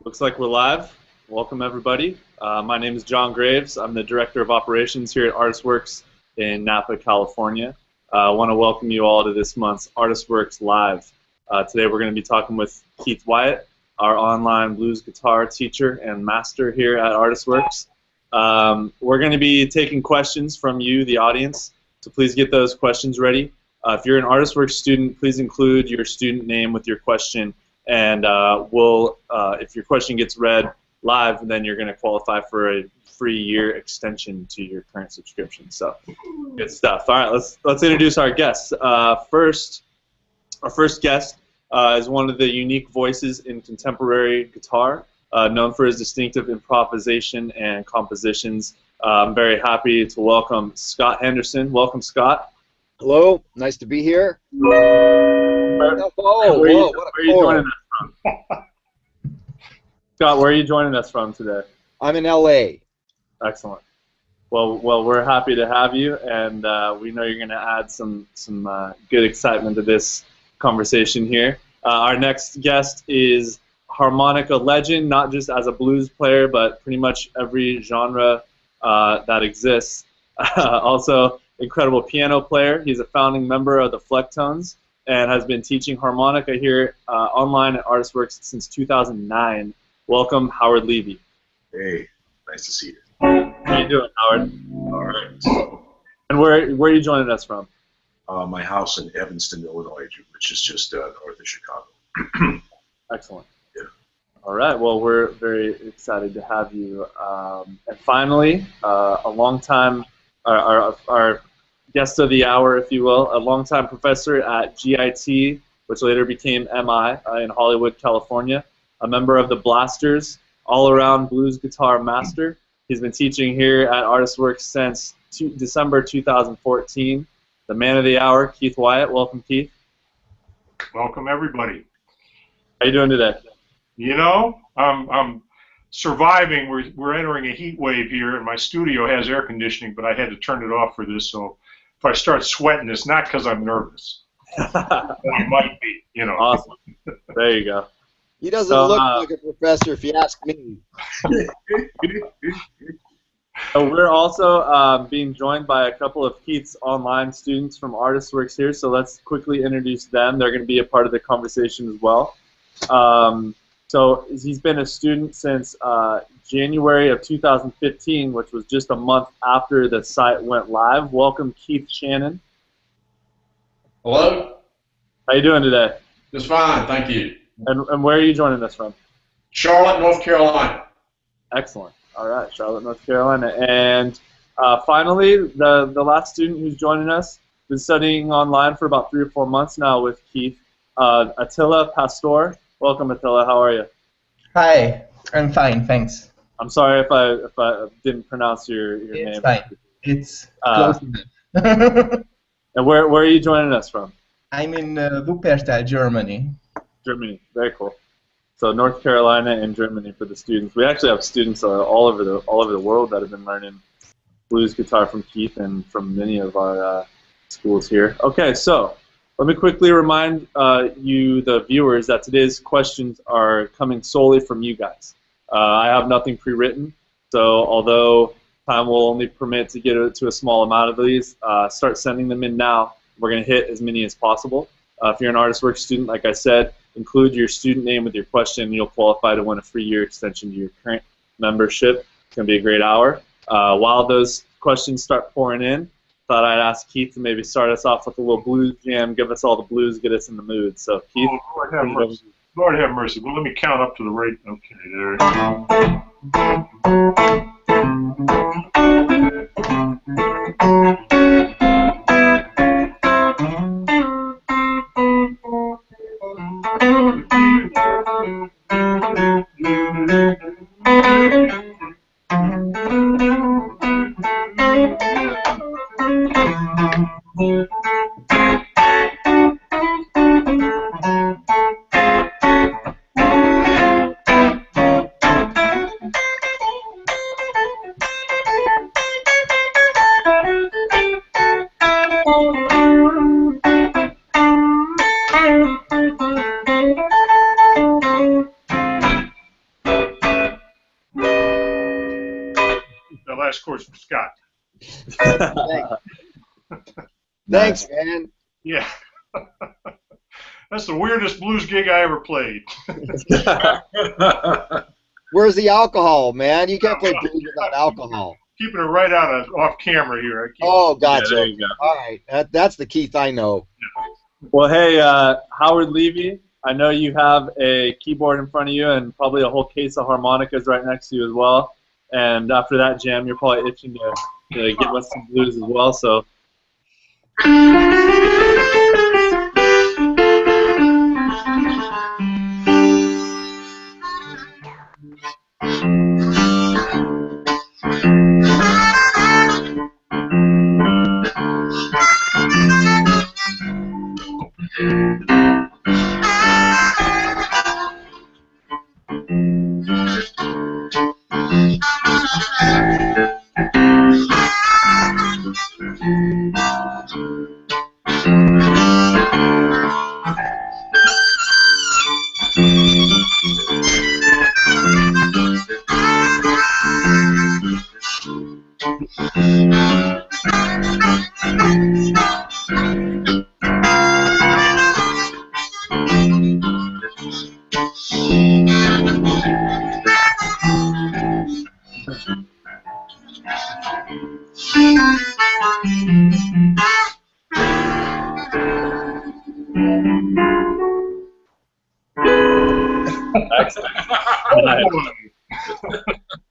Looks like we're live. Welcome, everybody. My name is John Graves. I'm the Director of Operations here at ArtistWorks in Napa, California. I want to welcome you all to this month's ArtistWorks Live. Today we're going to be talking with Keith Wyatt, our online blues guitar teacher and master here at ArtistWorks. We're going to be taking questions from you, the audience, so please get those questions ready. If you're an ArtistWorks student, please include your student name with your question, and if your question gets read live, then you're going to qualify for a free year extension to your current subscription. So, good stuff. All right, let's introduce our guests. Our first guest is one of the unique voices in contemporary guitar, known for his distinctive improvisation and compositions. I'm very happy to welcome Scott Henderson. Welcome, Scott. Hello, nice to be here. Where are you joining us from? Scott, where are you joining us from today? I'm in LA. Excellent. Well, we're happy to have you, and we know you're going to add some good excitement to this conversation here. Our next guest is harmonica legend, not just as a blues player, but pretty much every genre that exists. Also, incredible piano player. He's a founding member of the Flectones and has been teaching harmonica here online at ArtistWorks since 2009. Welcome, Howard Levy. Hey, nice to see you. How you doing, Howard? All right. And where are you joining us from? My house in Evanston, Illinois, which is just north of Chicago. Excellent. Yeah. All right. Well, we're very excited to have you. And finally, a long-time, our guest of the hour, if you will, a longtime professor at GIT, which later became MI in Hollywood, California, a member of the Blasters, all-around blues guitar master. He's been teaching here at ArtistWorks since December 2014. The man of the hour, Keith Wyatt. Welcome, Keith. Welcome, everybody. How you doing today? You know, I'm surviving. We're entering a heat wave here, and my studio has air conditioning, but I had to turn it off for this. So if I start sweating, it's not because I'm nervous. It might be, you know. Awesome. There you go. He doesn't look like a professor, if you ask me. So we're also being joined by a couple of Keith's online students from ArtistWorks here, so let's quickly introduce them. They're going to be a part of the conversation as well. So he's been a student since January of 2015, which was just a month after the site went live. Welcome, Keith Shannon. Hello? How you doing today? Just fine, thank you. And where are you joining us from? Charlotte, North Carolina. Excellent. All right, Charlotte, North Carolina. And finally, the last student who's joining us, been studying online for about 3 or 4 months now with Keith, Attila Pastor. Welcome, Attila. How are you? Hi, I'm fine, thanks. I'm sorry if I didn't pronounce your name. It's fine. It's close enough. And where are you joining us from? I'm in Wuppertal, Germany. Germany. Very cool. So North Carolina and Germany for the students. We actually have students all over the world that have been learning blues guitar from Keith and from many of our schools here. Okay, so let me quickly remind you, the viewers, that today's questions are coming solely from you guys. I have nothing pre-written, so although time will only permit to get to a small amount of these, start sending them in now. We're going to hit as many as possible. If you're an ArtistWorks student, like I said, include your student name with your question, and you'll qualify to win a free year extension to your current membership. It's going to be a great hour. While those questions start pouring in, thought I'd ask Keith to maybe start us off with a little blues jam, give us all the blues, get us in the mood. So, Keith. Oh, Lord have mercy. Lord have mercy. Well, let me count up to the rate. Okay, That last chord's from Scott. Thanks, man. Yeah. That's the weirdest blues gig I ever played. Where's the alcohol, man? You can't play blues without alcohol. Keeping it right out of off camera here. Oh, gotcha. Yeah, there you go. All right, that's the Keith I know. Well, hey, Howard Levy, I know you have a keyboard in front of you and probably a whole case of harmonicas right next to you as well. And after that jam, you're probably itching to give us some blues as well. So.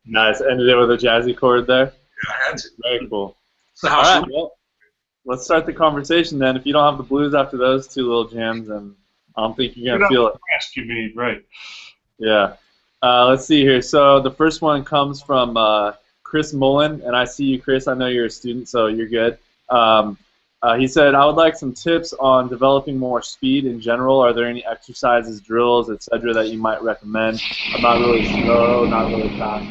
Nice. Ended it with a jazzy chord there. Yeah, I had to. Very cool. It's the All house. right, well, let's start the conversation then. If you don't have the blues after those two little jams, then I don't think you're going to feel it. Fast, you mean, right. Yeah. Let's see here. So the first one comes from Chris Mullen, and I see you, Chris. I know you're a student, so you're good. He said, I would like some tips on developing more speed in general. Are there any exercises, drills, etc. that you might recommend? I'm not really slow, not really fast.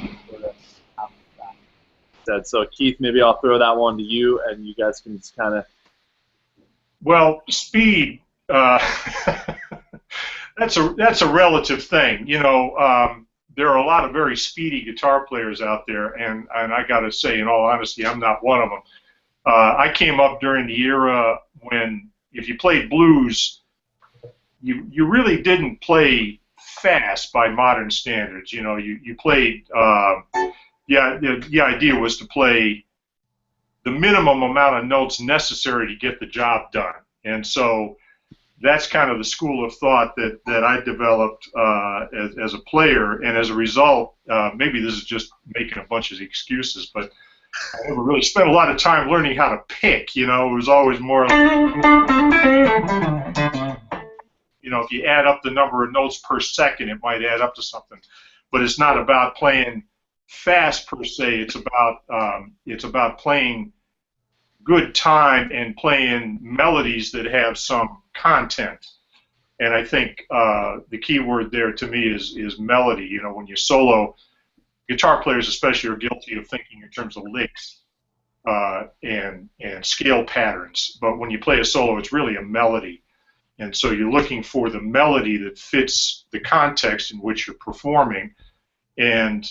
So Keith, maybe I'll throw that one to you, and you guys can just kind of. Well, speed. That's a relative thing. You know, there are a lot of very speedy guitar players out there, and I got to say, in all honesty, I'm not one of them. I came up during the era when, if you played blues, you really didn't play fast by modern standards. You know, you played. The idea was to play the minimum amount of notes necessary to get the job done, and so that's kind of the school of thought that I developed as a player, and as a result, maybe this is just making a bunch of excuses, but I never really spent a lot of time learning how to pick. You know, it was always more like, you know, if you add up the number of notes per second, it might add up to something, but it's not about playing fast per se. It's about playing good time and playing melodies that have some content. And I think the key word there to me is melody. You know, when you solo, guitar players especially are guilty of thinking in terms of licks and scale patterns. But when you play a solo, it's really a melody. And so you're looking for the melody that fits the context in which you're performing. And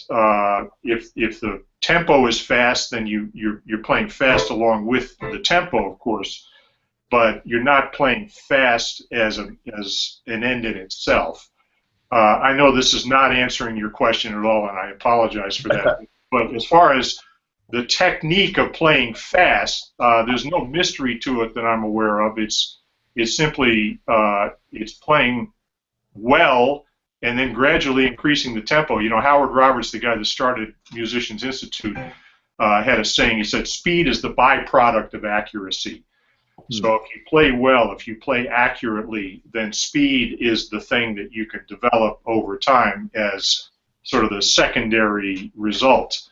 if the tempo is fast, then you're playing fast along with the tempo, of course, but you're not playing fast as an end in itself. I know this is not answering your question at all, and I apologize for that. But as far as the technique of playing fast, there's no mystery to it that I'm aware of. It's simply it's playing well and then gradually increasing the tempo. You know, Howard Roberts, the guy that started Musicians Institute, had a saying. He said, speed is the byproduct of accuracy. So if you play well, if you play accurately, then speed is the thing that you can develop over time as sort of the secondary result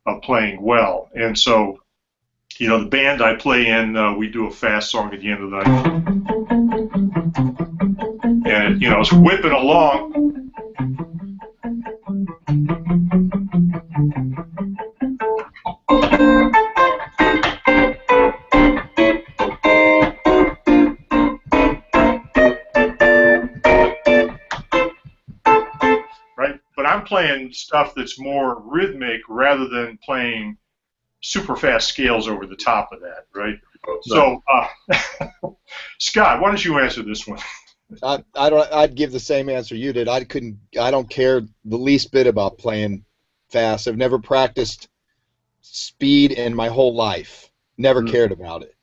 of playing well. And so, you know, the band I play in, we do a fast song at the end of the night. And, you know, it's whipping along. Right? But I'm playing stuff that's more rhythmic rather than playing super fast scales over the top of that, right? So, Scott, why don't you answer this one? I'd give the same answer you did. I don't care the least bit about playing fast. I've never practiced speed in my whole life. Never cared about it.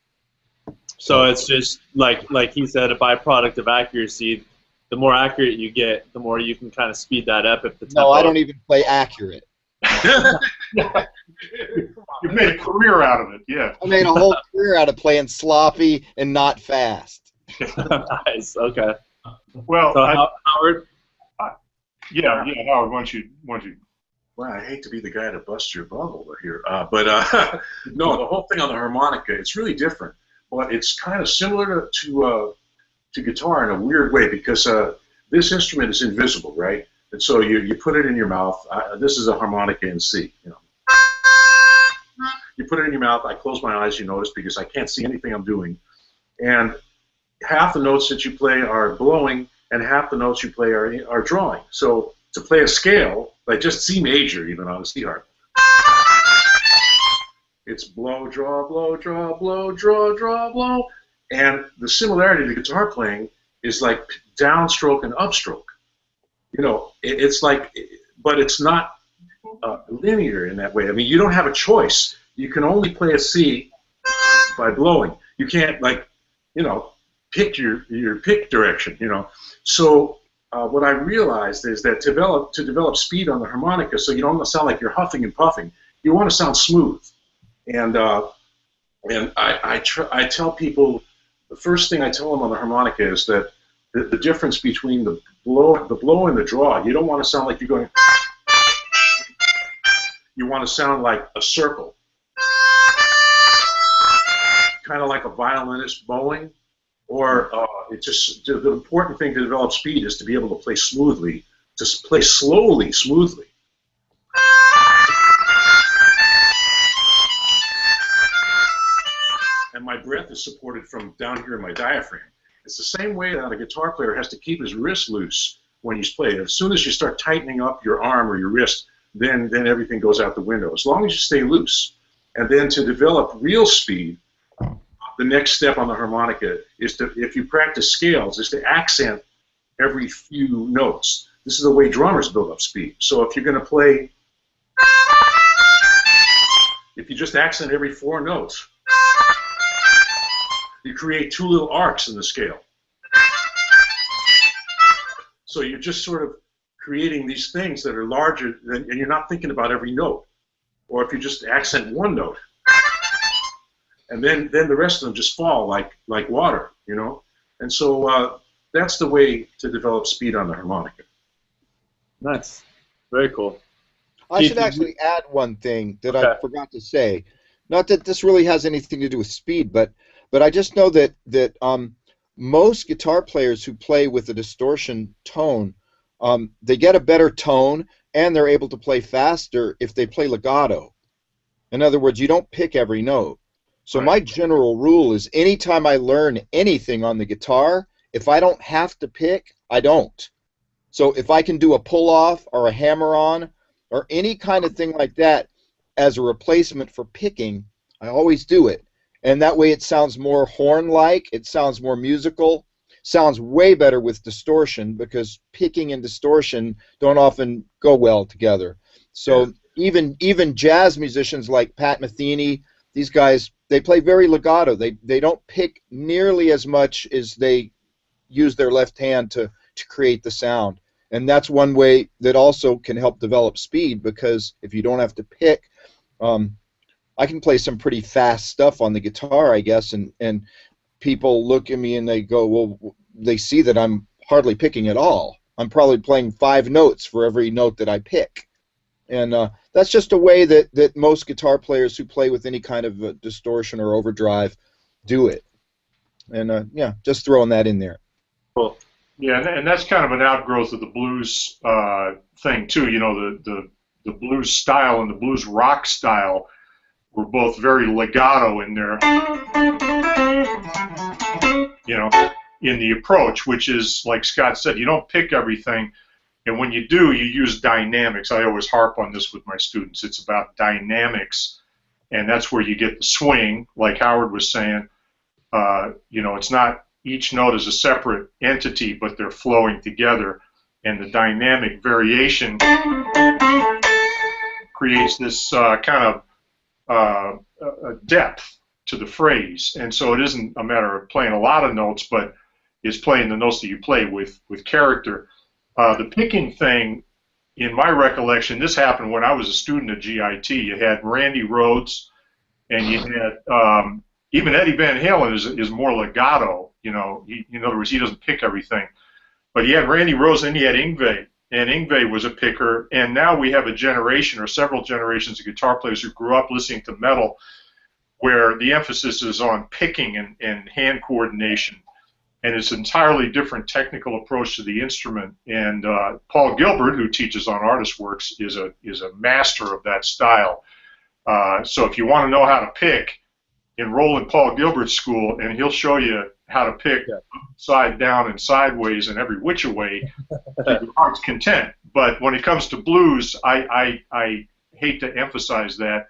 So it's just like he said, a byproduct of accuracy. The more accurate you get, the more you can kind of speed that up. If the tempo. No, I don't even play accurate. You made a career out of it, yeah. I made a whole career out of playing sloppy and not fast. Nice. Okay. Well, so Howard. Yeah, Howard. Why don't you? Well, I hate to be the guy to bust your bubble here, but no, the whole thing on the harmonica, it's really different. But it's kind of similar to guitar in a weird way, because this instrument is invisible, right? And so you put it in your mouth. This is a harmonica in C. You know, you put it in your mouth. I close my eyes. You notice, because I can't see anything I'm doing. And half the notes that you play are blowing, and half the notes you play are drawing. So to play a scale, like just C major, even on a C harp, it's blow, draw, blow, draw, blow, draw, draw, blow. And the similarity to guitar playing is like downstroke and upstroke. You know, it's like, but it's not linear in that way. I mean, you don't have a choice. You can only play a C by blowing. You can't, like, you know, pick your pick direction, you know. So what I realized is that to develop speed on the harmonica, so you don't sound like you're huffing and puffing, you want to sound smooth. And I tell people, the first thing I tell them on the harmonica is that the difference between the blow and the draw, you don't want to sound like you're going. You want to sound like a circle, kind of like a violinist bowing, or it's just the important thing to develop speed is to be able to play smoothly, to play slowly, smoothly. And my breath is supported from down here in my diaphragm. It's the same way that a guitar player has to keep his wrist loose when he's playing. As soon as you start tightening up your arm or your wrist, then everything goes out the window. As long as you stay loose. And then to develop real speed, the next step on the harmonica is to, if you practice scales, is to accent every few notes. This is the way drummers build up speed. So if you're going to play, if you just accent every 4 notes, you create 2 little arcs in the scale. So you're just sort of creating these things that are larger than, and you're not thinking about every note. Or if you just accent 1 note, and then the rest of them just fall like water, you know. And so that's the way to develop speed on the harmonica. Nice, very cool. I should actually add one thing that I forgot to say. Not that this really has anything to do with speed, but I just know that most guitar players who play with a distortion tone, they get a better tone, and they're able to play faster if they play legato. In other words, you don't pick every note. So my general rule is anytime I learn anything on the guitar, if I don't have to pick, I don't. So if I can do a pull-off or a hammer-on or any kind of thing like that as a replacement for picking, I always do it. And that way it sounds more horn-like, it sounds more musical, sounds way better with distortion, because picking and distortion don't often go well together. So even jazz musicians like Pat Metheny, these guys, they play very legato. They don't pick nearly as much as they use their left hand to create the sound. And that's one way that also can help develop speed, because if you don't have to pick, I can play some pretty fast stuff on the guitar, I guess, and people look at me and they go, well, they see that I'm hardly picking at all. I'm probably playing 5 notes for every note that I pick. And that's just a way that most guitar players who play with any kind of distortion or overdrive do it. And yeah, just throwing that in there. Cool. Yeah, and that's kind of an outgrowth of the blues thing too. You know, the blues style and the blues rock style were both very legato in their, you know, in the approach, which is, like Scott said, you don't pick everything. And when you do, you use dynamics. I always harp on this with my students. It's about dynamics and that's where you get the swing, like Howard was saying. You know, it's not each note is a separate entity, but they're flowing together, and the dynamic variation creates this kind of depth to the phrase. And so it isn't a matter of playing a lot of notes, but it's playing the notes that you play with character. The picking thing, in my recollection, this happened when I was a student at GIT. You had Randy Rhoads, and you had even Eddie Van Halen is more legato. You know, in other words, he doesn't pick everything. But you had Randy Rhoads, and you had Yngwie, and Yngwie was a picker. And now we have a generation or several generations of guitar players who grew up listening to metal, where the emphasis is on picking and hand coordination. And it's an entirely different technical approach to the instrument. And Paul Gilbert, who teaches on ArtistWorks, is a master of that style. So if you want to know how to pick, enroll in Paul Gilbert's school, and he'll show you how to pick side down and sideways and every which way to your heart's content. But when it comes to blues, I hate to emphasize that,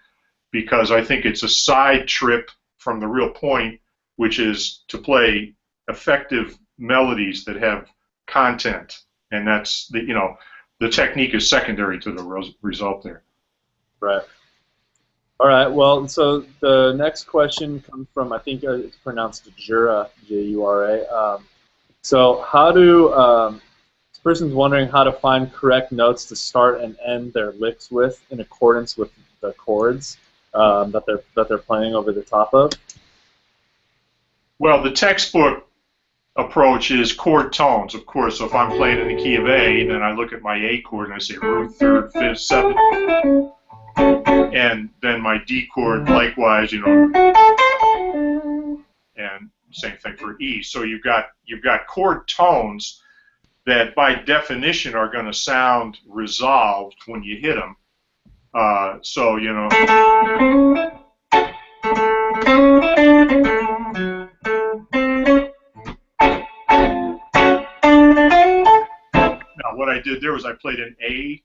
because I think it's a side trip from the real point, which is to play effective melodies that have content, and that's the technique is secondary to the result there. Right. All right. Well, so the next question comes from, I think it's pronounced Jura, J-U-R-A. So how do this person's wondering how to find correct notes to start and end their licks with in accordance with the chords that they're playing over the top of. Well, the textbook approach is chord tones, of course. So if I'm playing in the key of A, then I look at my A chord and I say root, third, fifth, seventh, and then my D chord likewise, and same thing for E. So you've got chord tones that by definition are going to sound resolved when you hit them. So what I did there was I played an A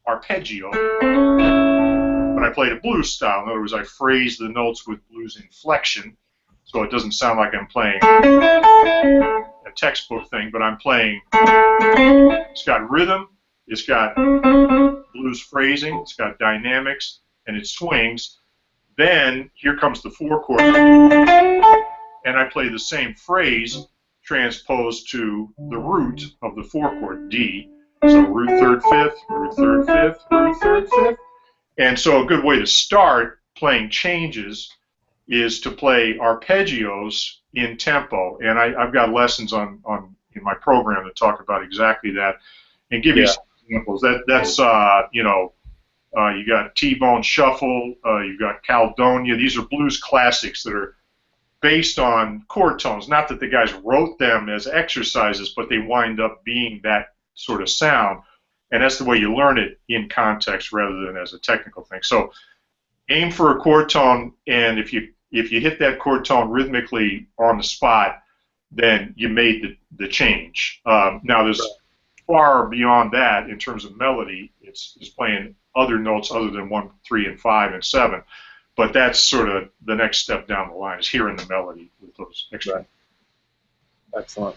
arpeggio, but I played a blues style. In other words, I phrased the notes with blues inflection, so it doesn't sound like I'm playing a textbook thing, but I'm playing, it's got rhythm, it's got blues phrasing, it's got dynamics, and it swings. Then here comes the 4 chord, and I play the same phrase transposed to the root of the 4 chord, D. So root, third, fifth, root, third, fifth, root, third, fifth. And so a good way to start playing changes is to play arpeggios in tempo. And I've got lessons in my program that talk about exactly that and give you some examples. That's you got T-Bone Shuffle, you've got Caldonia. These are blues classics that are based on chord tones. Not that the guys wrote them as exercises, but they wind up being that sort of sound. And that's the way you learn it in context rather than as a technical thing. So aim for a chord tone, and if you hit that chord tone rhythmically on the spot, then you made the change. Now there's far beyond that in terms of melody. It's playing other notes other than 1, 3, and 5, and 7. But that's sort of the next step down the line, is hearing the melody with those extra. Right. Excellent.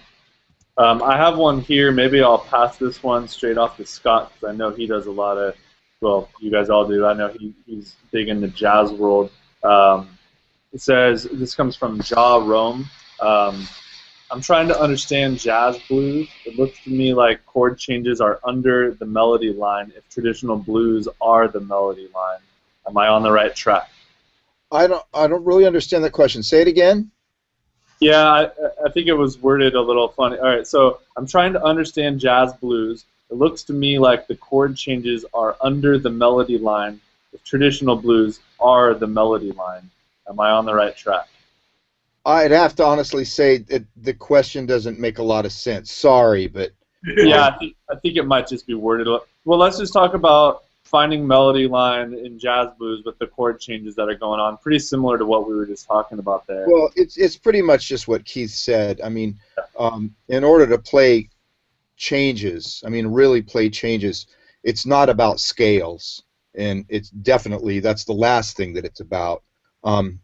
I have one here. Maybe I'll pass this one straight off to Scott, because I know he does a lot of, well, you guys all do. I know he's big in the jazz world. It says, this comes from Ja Rome. I'm trying to understand jazz blues. It looks to me like chord changes are under the melody line if traditional blues are the melody line. Am I on the right track? I don't really understand that question. Say it again. Yeah, I think it was worded a little funny. All right, so I'm trying to understand jazz blues. It looks to me like the chord changes are under the melody line if traditional blues are the melody line. Am I on the right track? I'd have to honestly say that the question doesn't make a lot of sense. Sorry, but... Yeah, I think it might just be worded. Well, let's just talk about finding melody line in jazz blues with the chord changes that are going on. Pretty similar to what we were just talking about there. Well, it's pretty much just what Keith said. I mean, in order to play changes, really play changes, it's not about scales. and it's definitely, that's the last thing that it's about.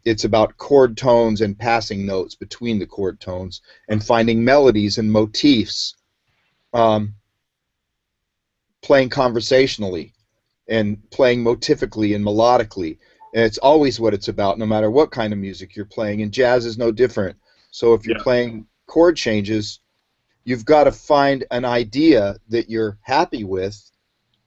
It's about chord tones and passing notes between the chord tones and finding melodies and motifs, playing conversationally and playing motifically and melodically. And it's always what it's about, no matter what kind of music you're playing, and jazz is no different. So if you're playing chord changes, you've got to find an idea that you're happy with,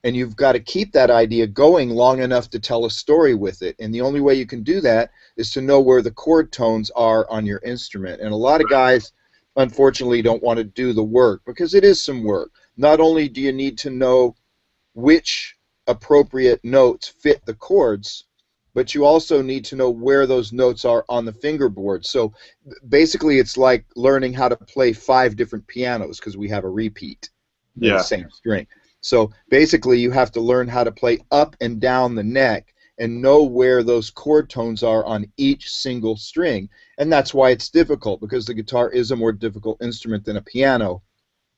and you've got to keep that idea going long enough to tell a story with it. And the only way you can do that is to know where the chord tones are on your instrument. And a lot of guys, unfortunately, don't want to do the work, because it is some work. Not only do you need to know which appropriate notes fit the chords, but you also need to know where those notes are on the fingerboard. So basically it's like learning how to play 5 different pianos, because we have a repeat in the same string. So basically you have to learn how to play up and down the neck and know where those chord tones are on each single string. And that's why it's difficult, because the guitar is a more difficult instrument than a piano.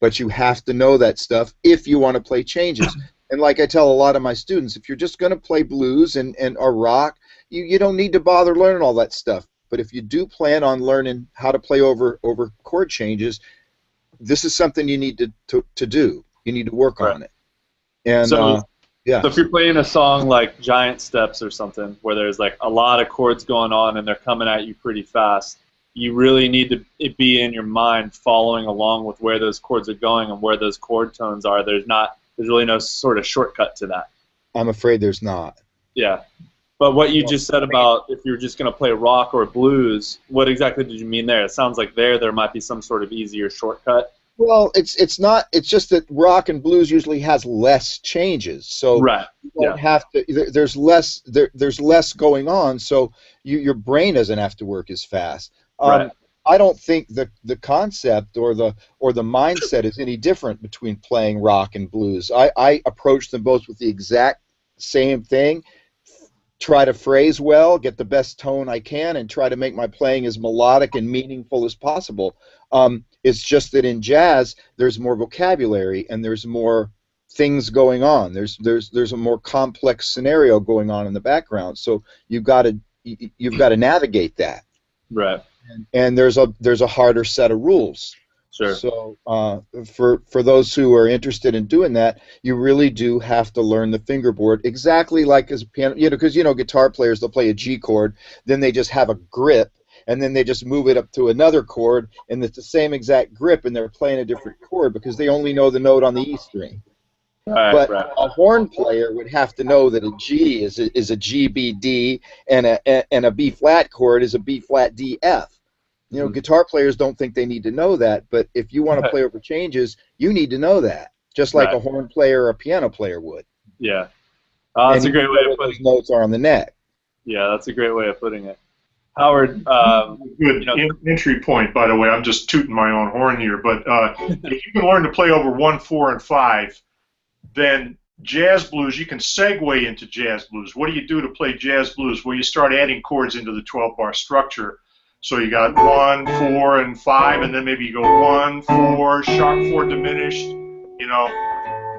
But you have to know that stuff if you want to play changes. And like I tell a lot of my students, if you're just going to play blues and or rock, you don't need to bother learning all that stuff. But if you do plan on learning how to play over chord changes, this is something you need to do. You need to work on it. And so if you're playing a song like Giant Steps or something, where there's like a lot of chords going on and they're coming at you pretty fast, you really need to be in your mind following along with where those chords are going and where those chord tones are. There's really no sort of shortcut to that. I'm afraid there's not. Yeah. But what you just said about if you're just going to play rock or blues, what exactly did you mean there? It sounds like there might be some sort of easier shortcut. Well, it's not. It's just that rock and blues usually has less changes, so you don't have to. There's less going on, so your brain doesn't have to work as fast. I don't think the concept or the mindset is any different between playing rock and blues. I approach them both with the exact same thing. Try to phrase well, get the best tone I can, and try to make my playing as melodic and meaningful as possible. It's just that in jazz, there's more vocabulary and there's more things going on. There's a more complex scenario going on in the background. So you've got to navigate that. Right. And there's a harder set of rules. Sure. So for those who are interested in doing that, you really do have to learn the fingerboard exactly like as a piano. Because guitar players, they'll play a G chord, then they just have a grip, and then they just move it up to another chord, and it's the same exact grip, and they're playing a different chord because they only know the note on the E string. But a horn player would have to know that a G is a G, B, D, and a B flat chord is a B flat, D, F. Guitar players don't think they need to know that, but if you want to play over changes, you need to know that, just like a horn player or a piano player would. Yeah. That's a great way of putting it. Notes are on the neck. Yeah, that's a great way of putting it. Howard, good entry point, by the way. I'm just tooting my own horn here, but if you can learn to play over 1, 4, and 5, then jazz blues, you can segue into jazz blues. What do you do to play jazz blues? Well, you start adding chords into the 12-bar structure. So you got 1, 4, and 5, and then maybe you go 1, 4, sharp 4 diminished,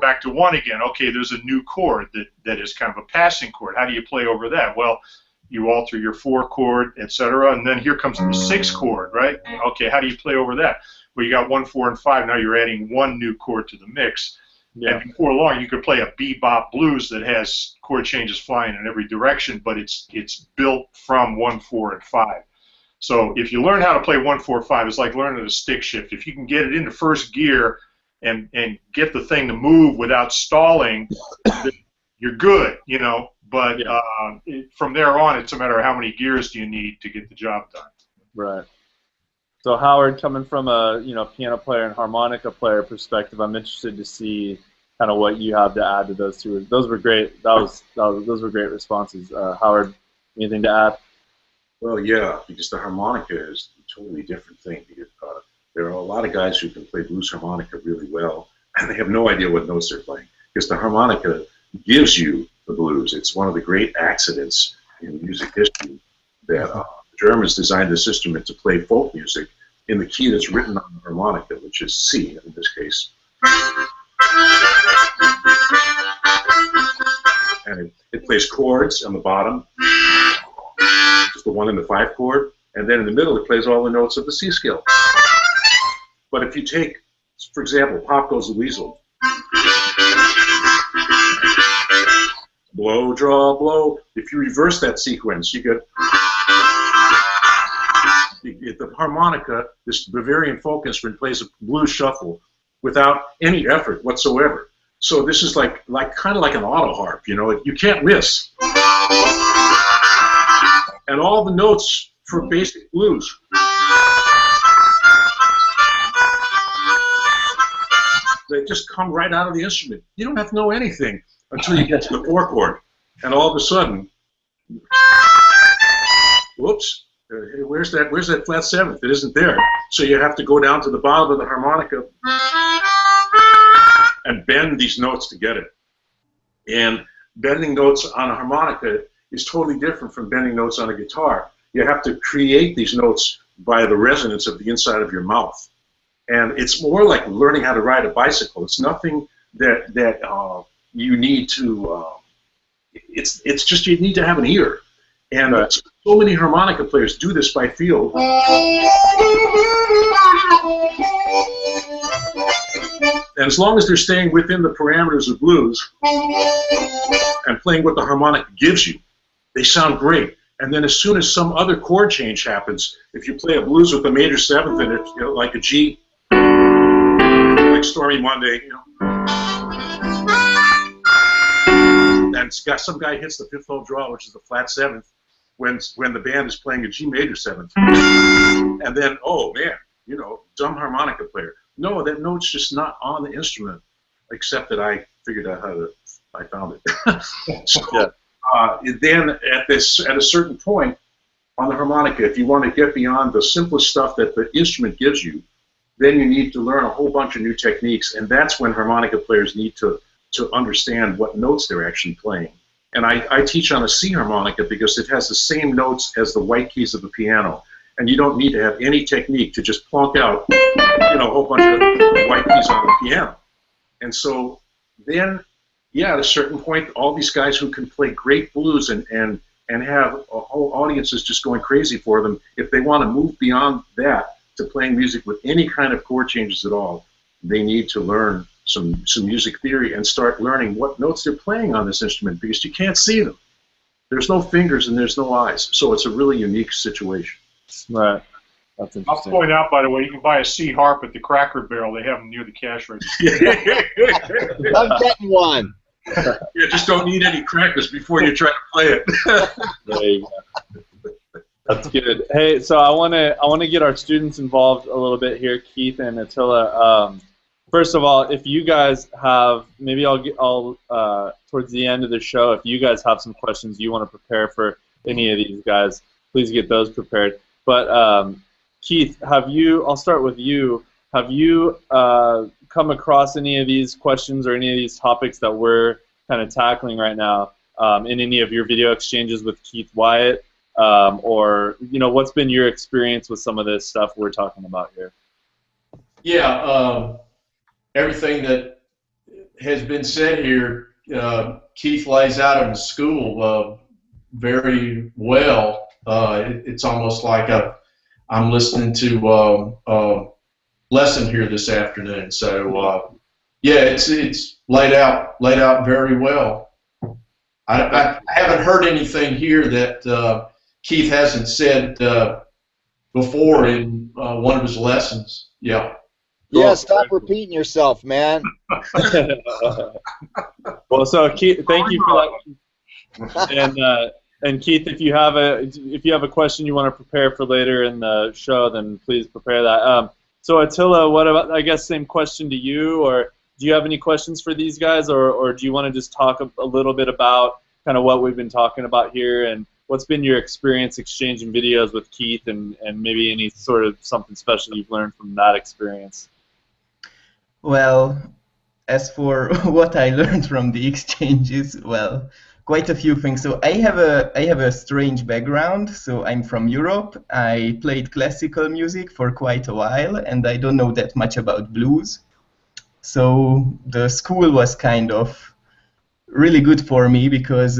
back to 1 again. Okay, there's a new chord that is kind of a passing chord. How do you play over that? Well, you alter your 4 chord, etc., and then here comes the 6 chord, right? Okay, how do you play over that? Well, you got 1, 4, and 5. Now you're adding 1 new chord to the mix. Yeah. And before long, you could play a bebop blues that has chord changes flying in every direction, but it's built from 1, 4, and 5. So if you learn how to play 1, 4, 5, it's like learning a stick shift. If you can get it into first gear and get the thing to move without stalling, you're good, But from there on, it's a matter of how many gears do you need to get the job done. Right. So Howard, coming from a piano player and harmonica player perspective, I'm interested to see kind of what you have to add to those two. Those were great. Those were great responses. Howard, anything to add? Well, yeah, because the harmonica is a totally different thing. There are a lot of guys who can play blues harmonica really well, and they have no idea what notes they're playing, because the harmonica gives you the blues. It's one of the great accidents in music history that the Germans designed this instrument to play folk music in the key that's written on the harmonica, which is C in this case. And it plays chords on the bottom, just the 1 and the 5 chord, and then in the middle it plays all the notes of the C scale. But if you take, for example, Pop Goes the Weasel, blow, draw, blow. If you reverse that sequence, you get the harmonica, this Bavarian folk instrument, plays a blues shuffle without any effort whatsoever. So this is like kind of like an auto harp, you know. You can't miss. And all the notes for basic blues. They just come right out of the instrument. You don't have to know anything until you get to the 4 chord, and all of a sudden, whoops, where's that flat 7th? It isn't there. So you have to go down to the bottom of the harmonica and bend these notes to get it. And bending notes on a harmonica is totally different from bending notes on a guitar. You have to create these notes by the resonance of the inside of your mouth. And it's more like learning how to ride a bicycle. It's nothing that you need to. It's just you need to have an ear. And so many harmonica players do this by feel. And as long as they're staying within the parameters of blues and playing what the harmonica gives you, they sound great. And then as soon as some other chord change happens, if you play a blues with a major 7th in it, you know, like a G, like Stormy Monday, you know, and some guy hits the 5th hole draw, which is the flat 7th, when the band is playing a G major 7th, and then, oh man, you know, dumb harmonica player. No, that note's just not on the instrument, except that I figured out I found it. So, then at a certain point on the harmonica, if you want to get beyond the simplest stuff that the instrument gives you, then you need to learn a whole bunch of new techniques, and that's when harmonica players need to understand what notes they're actually playing. And I teach on a C harmonica because it has the same notes as the white keys of the piano, and you don't need to have any technique to just plonk out, you know, a whole bunch of white keys on the piano. And so then, yeah, at a certain point, all these guys who can play great blues and have a whole audiences just going crazy for them, if they want to move beyond that to playing music with any kind of chord changes at all, they need to learn some music theory and start learning what notes they're playing on this instrument, because you can't see them. There's no fingers and there's no eyes, so it's a really unique situation. Right. That's interesting. I'll point out, by the way, you can buy a C harp at the Cracker Barrel. They have them near the cash register. I'm getting one. You just don't need any crackers before you try to play it. There you go. That's good. Hey, so I want to get our students involved a little bit here, Keith and Attila. First of all, if you guys have, maybe I'll towards the end of the show, if you guys have some questions you want to prepare for any of these guys, please get those prepared. But Keith, I'll start with you. Have you come across any of these questions or any of these topics that we're kind of tackling right now in any of your video exchanges with Keith Wyatt? Or, you know, what's been your experience with some of this stuff we're talking about here? Yeah, everything that has been said here, Keith lays out in the school very well. It's almost like I'm listening to a lesson here this afternoon. So yeah, it's laid out very well. I haven't heard anything here that Keith hasn't said before in one of his lessons. Yeah. Yeah, stop repeating yourself, man. Well, so Keith, thank you for that. And Keith, if you have a question you want to prepare for later in the show, then please prepare that. So Attila, what about? I guess same question to you, or do you have any questions for these guys, or do you want to just talk a little bit about kind of what we've been talking about here, and what's been your experience exchanging videos with Keith, and maybe any sort of something special you've learned from that experience? Well, as for what I learned from the exchanges, well, quite a few things. So I have a strange background. So I'm from Europe. I played classical music for quite a while, and I don't know that much about blues. So the school was kind of really good for me because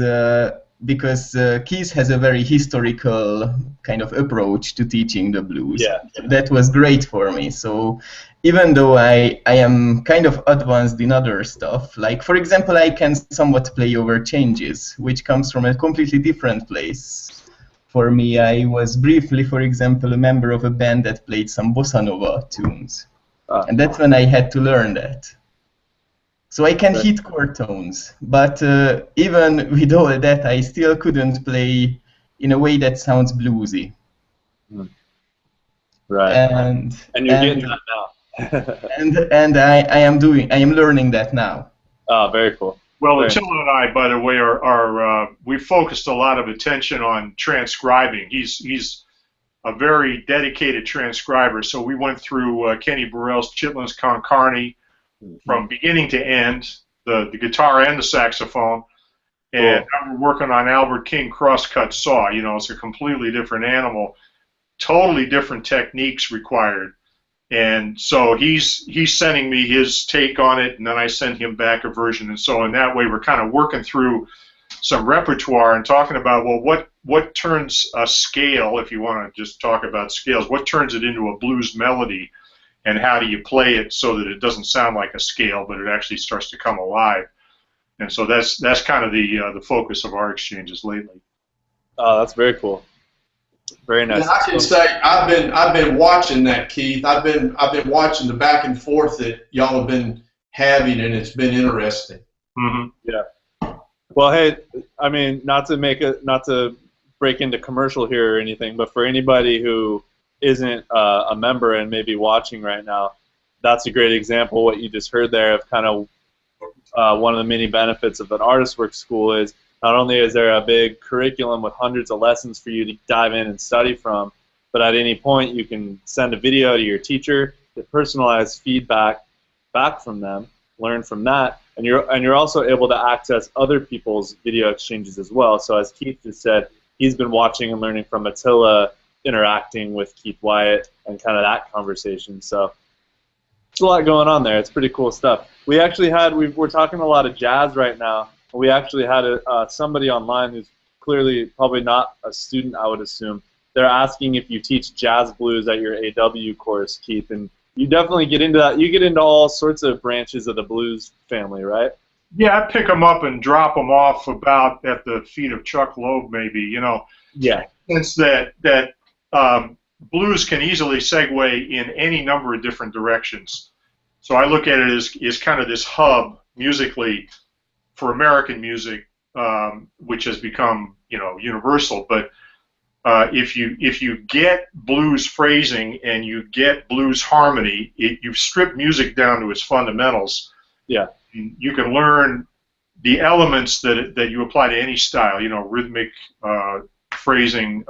Keith has a very historical kind of approach to teaching the blues. Yeah. That was great for me. So even though I am kind of advanced in other stuff, like for example, I can somewhat play over changes, which comes from a completely different place. For me, I was briefly, for example, a member of a band that played some bossa nova tunes. And that's when I had to learn that. So I can hit chord tones, but even with all that, I still couldn't play in a way that sounds bluesy. Right. And you're getting that now. and I am learning that now. Oh, very cool. Well, Attila and I, by the way, we focused a lot of attention on transcribing. He's a very dedicated transcriber, so we went through Kenny Burrell's Chitlin's Con Carne from beginning to end, the guitar and the saxophone, and now we're working on Albert King Crosscut Saw. You know, it's a completely different animal, totally different techniques required, and so he's sending me his take on it, and then I send him back a version, and so in that way we're kind of working through some repertoire and talking about, well, what turns a scale, if you want to just talk about scales, what turns it into a blues melody, and how do you play it so that it doesn't sound like a scale, but it actually starts to come alive. And so that's kind of the focus of our exchanges lately. Oh, that's very cool. Very nice. And I can say I've been watching that, Keith. I've been watching the back and forth that y'all have been having, and it's been interesting. Mm-hmm. Yeah. Well, hey, I mean, not to break into commercial here or anything, but for anybody who isn't a member and maybe watching right now, that's a great example what you just heard there of kind of one of the many benefits of an ArtistWorks school is not only is there a big curriculum with hundreds of lessons for you to dive in and study from, but at any point you can send a video to your teacher, get personalized feedback back from them, learn from that, and you're also able to access other people's video exchanges as well. So as Keith just said, he's been watching and learning from Attila, interacting with Keith Wyatt and kind of that conversation. So there's a lot going on there. It's pretty cool stuff. We actually had, we're talking a lot of jazz right now. We actually had somebody online who's clearly probably not a student, I would assume. They're asking if you teach jazz blues at your AW course, Keith, and you definitely get into that. You get into all sorts of branches of the blues family, right? Yeah, I pick them up and drop them off about at the feet of Chuck Loeb, maybe, you know. Yeah. Since that blues can easily segue in any number of different directions. So I look at it as kind of this hub musically for American music, which has become, you know, universal. But if you get blues phrasing and you get blues harmony, you've stripped music down to its fundamentals. Yeah. You can learn the elements that you apply to any style. You know, rhythmic phrasing.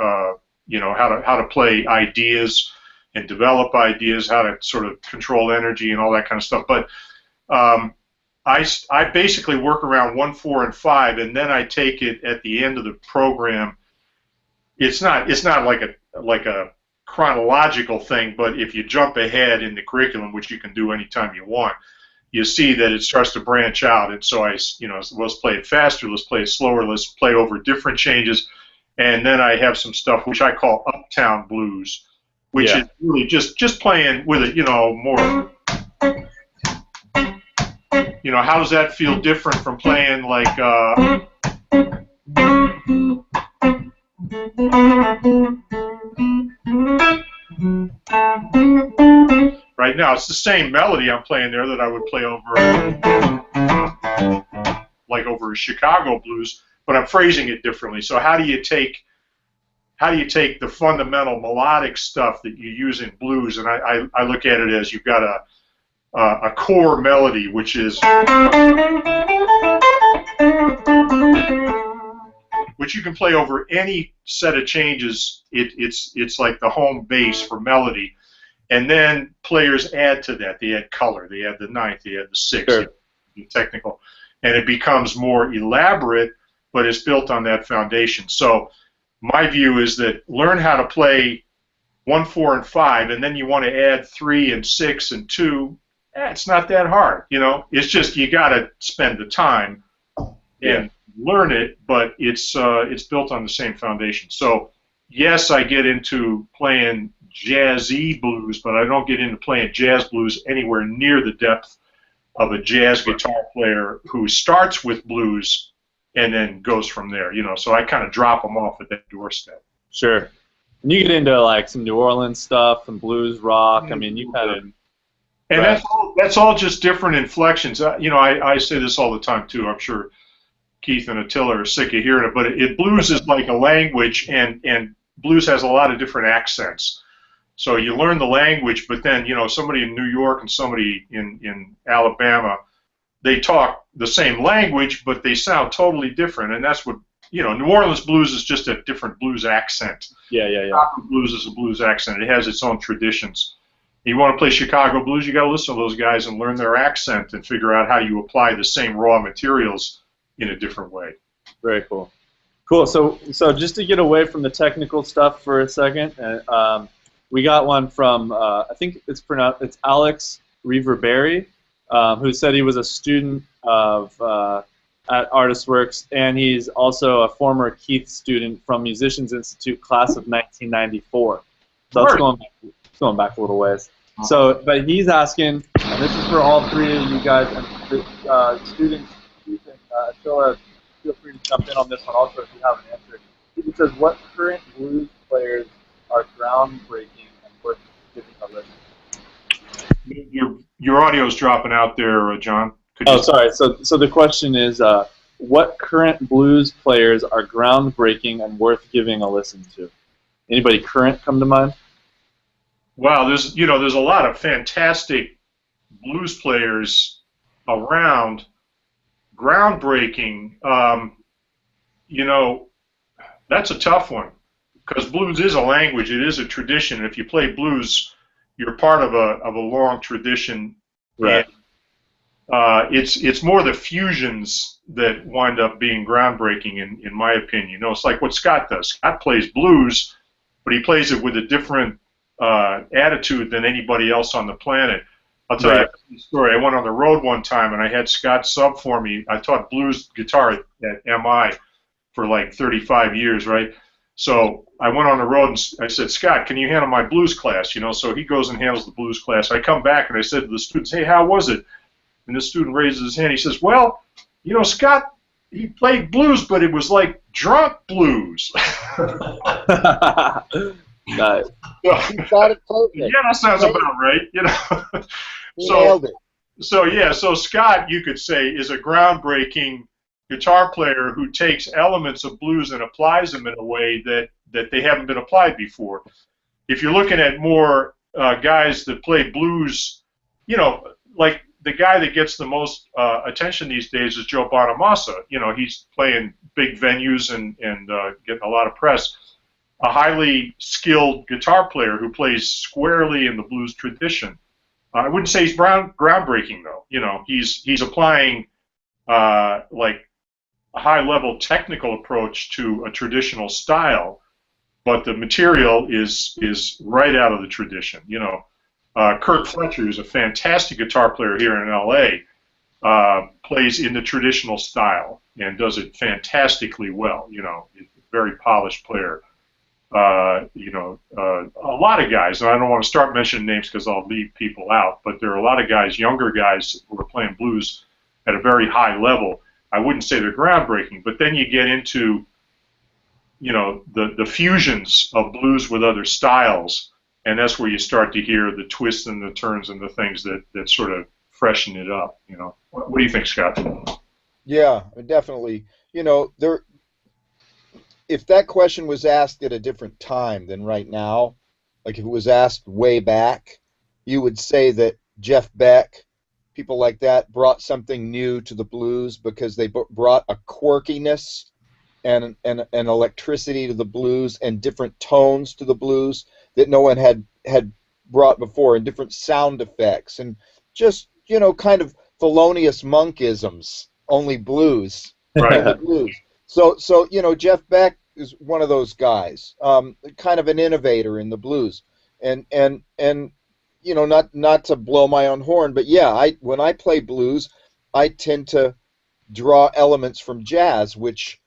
You know, how to play ideas and develop ideas, how to sort of control energy and all that kind of stuff. But I basically work around 1, 4, and 5, and then I take it at the end of the program. It's not like a chronological thing, but if you jump ahead in the curriculum, which you can do anytime you want, you see that it starts to branch out. And so let's play it faster, let's play it slower, let's play over different changes. And then I have some stuff which I call Uptown Blues, which is really just playing with it, you know, more. You know, how does that feel different from playing like? Right now, it's the same melody I'm playing there that I would play over, like over a Chicago blues. But I'm phrasing it differently. So how do you take the fundamental melodic stuff that you use in blues, and I look at it as you've got a core melody, which is which you can play over any set of changes. It's like the home base for melody, and then players add to that. They add color, they add the ninth, they add the sixth, sure. Technical, and it becomes more elaborate, but it's built on that foundation. So my view is that learn how to play 1, 4, and 5, and then you want to add 3 and 6 and 2. It's not that hard, you know. It's just you got to spend the time and learn it, but it's built on the same foundation. So yes, I get into playing jazzy blues, but I don't get into playing jazz blues anywhere near the depth of a jazz guitar player who starts with blues and then goes from there. You know, so I kind of drop them off at that doorstep. Sure. And you get into like some New Orleans stuff and blues rock. I mean, you kind of. And that's all just different inflections. You know, I say this all the time too. I'm sure Keith and Attila are sick of hearing it, but blues is like a language, and blues has a lot of different accents. So you learn the language, but then, you know, somebody in New York and somebody in Alabama, they talk the same language, but they sound totally different, and that's what, you know, New Orleans blues is just a different blues accent. Yeah. Chicago blues is a blues accent. It has its own traditions. You want to play Chicago blues, you got to listen to those guys and learn their accent and figure out how you apply the same raw materials in a different way. Very cool. Cool. So just to get away from the technical stuff for a second, we got one from I think it's Alex Reverberry, who said he was a student of at ArtistWorks, and he's also a former Keith student from Musicians Institute, class of 1994. So that's going back a little ways. So, but he's asking, and this is for all three of you guys, and the students, Keith and Attila, feel free to jump in on this one also if you have an answer. He says, what current blues players are groundbreaking and worth giving a listen? Your audio's dropping out there, John. Sorry. So the question is, what current blues players are groundbreaking and worth giving a listen to? Anybody current come to mind? Wow, there's a lot of fantastic blues players around. Groundbreaking, you know, that's a tough one, because blues is a language, it is a tradition. If you play blues, you're part of a long tradition. Right. And, it's more the fusions that wind up being groundbreaking, in my opinion. You know, it's like what Scott does. Scott plays blues, but he plays it with a different attitude than anybody else on the planet. I'll tell you a story. I went on the road one time, and I had Scott sub for me. I taught blues guitar at MI for like 35 years, right? So I went on the road, and I said, Scott, can you handle my blues class? You know, so he goes and handles the blues class. I come back, and I said to the students, hey, how was it? And the student raises his hand. He says, well, you know, Scott, he played blues, but it was like drunk blues. Nice. Got it perfect. Yeah, that sounds about right. You know. Nailed it. So Scott, you could say, is a groundbreaking guitar player who takes elements of blues and applies them in a way that they haven't been applied before. If you're looking at more guys that play blues, you know, like the guy that gets the most attention these days is Joe Bonamassa. You know, he's playing big venues and getting a lot of press. A highly skilled guitar player who plays squarely in the blues tradition. I wouldn't say he's groundbreaking, though. You know, he's applying like a high-level technical approach to a traditional style, but the material is right out of the tradition. You know, Kurt Fletcher is a fantastic guitar player here in L.A. Plays in the traditional style and does it fantastically well. You know, very polished player. You know, a lot of guys, and I don't want to start mentioning names because I'll leave people out, but there are a lot of guys, younger guys, who are playing blues at a very high level. I wouldn't say they're groundbreaking, but then you get into, you know, the fusions of blues with other styles, and that's where you start to hear the twists and the turns and the things that sort of freshen it up. You know, what do you think, Scott? Yeah, definitely. You know, if that question was asked at a different time than right now, like if it was asked way back, you would say that Jeff Beck, people like that, brought something new to the blues because they brought a quirkiness and electricity to the blues and different tones to the blues that no one had brought before, and different sound effects and just, you know, kind of felonious monkisms, only blues. Right. Blues. So you know, Jeff Beck is one of those guys, kind of an innovator in the blues, and you know, not to blow my own horn, but yeah, when I play blues, I tend to draw elements from jazz, which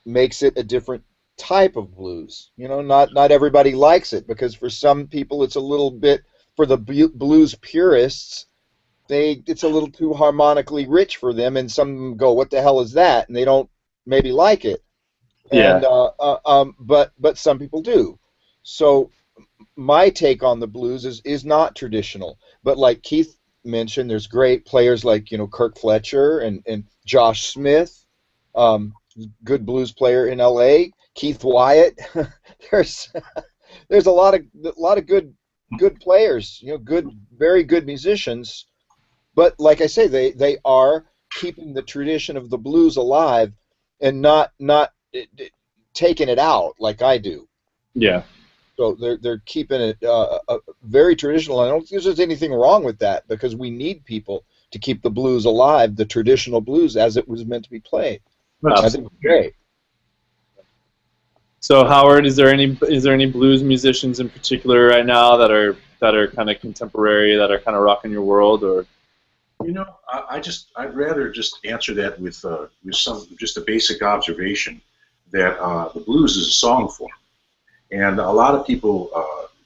makes it a different type of blues. You know, not everybody likes it, because for some people it's a little bit, for the blues purists, it's a little too harmonically rich for them, and some go, "What the hell is that?" and they don't maybe like it. Yeah. And but some people do. So my take on the blues is not traditional, but like Keith mentioned, there's great players like, you know, Kirk Fletcher and Josh Smith, good blues player in L.A. Keith Wyatt. there's a lot of good players, you know, very good musicians. But like I say, they are keeping the tradition of the blues alive and not taking it out like I do. Yeah. So they're keeping it very traditional. I don't think there's anything wrong with that, because we need people to keep the blues alive, the traditional blues as it was meant to be played. I think it's great. So Howard, is there any blues musicians in particular right now that are kind of contemporary, that are kind of rocking your world? Or, you know, I'd rather just answer that with just a basic observation that the blues is a song form, and a lot of people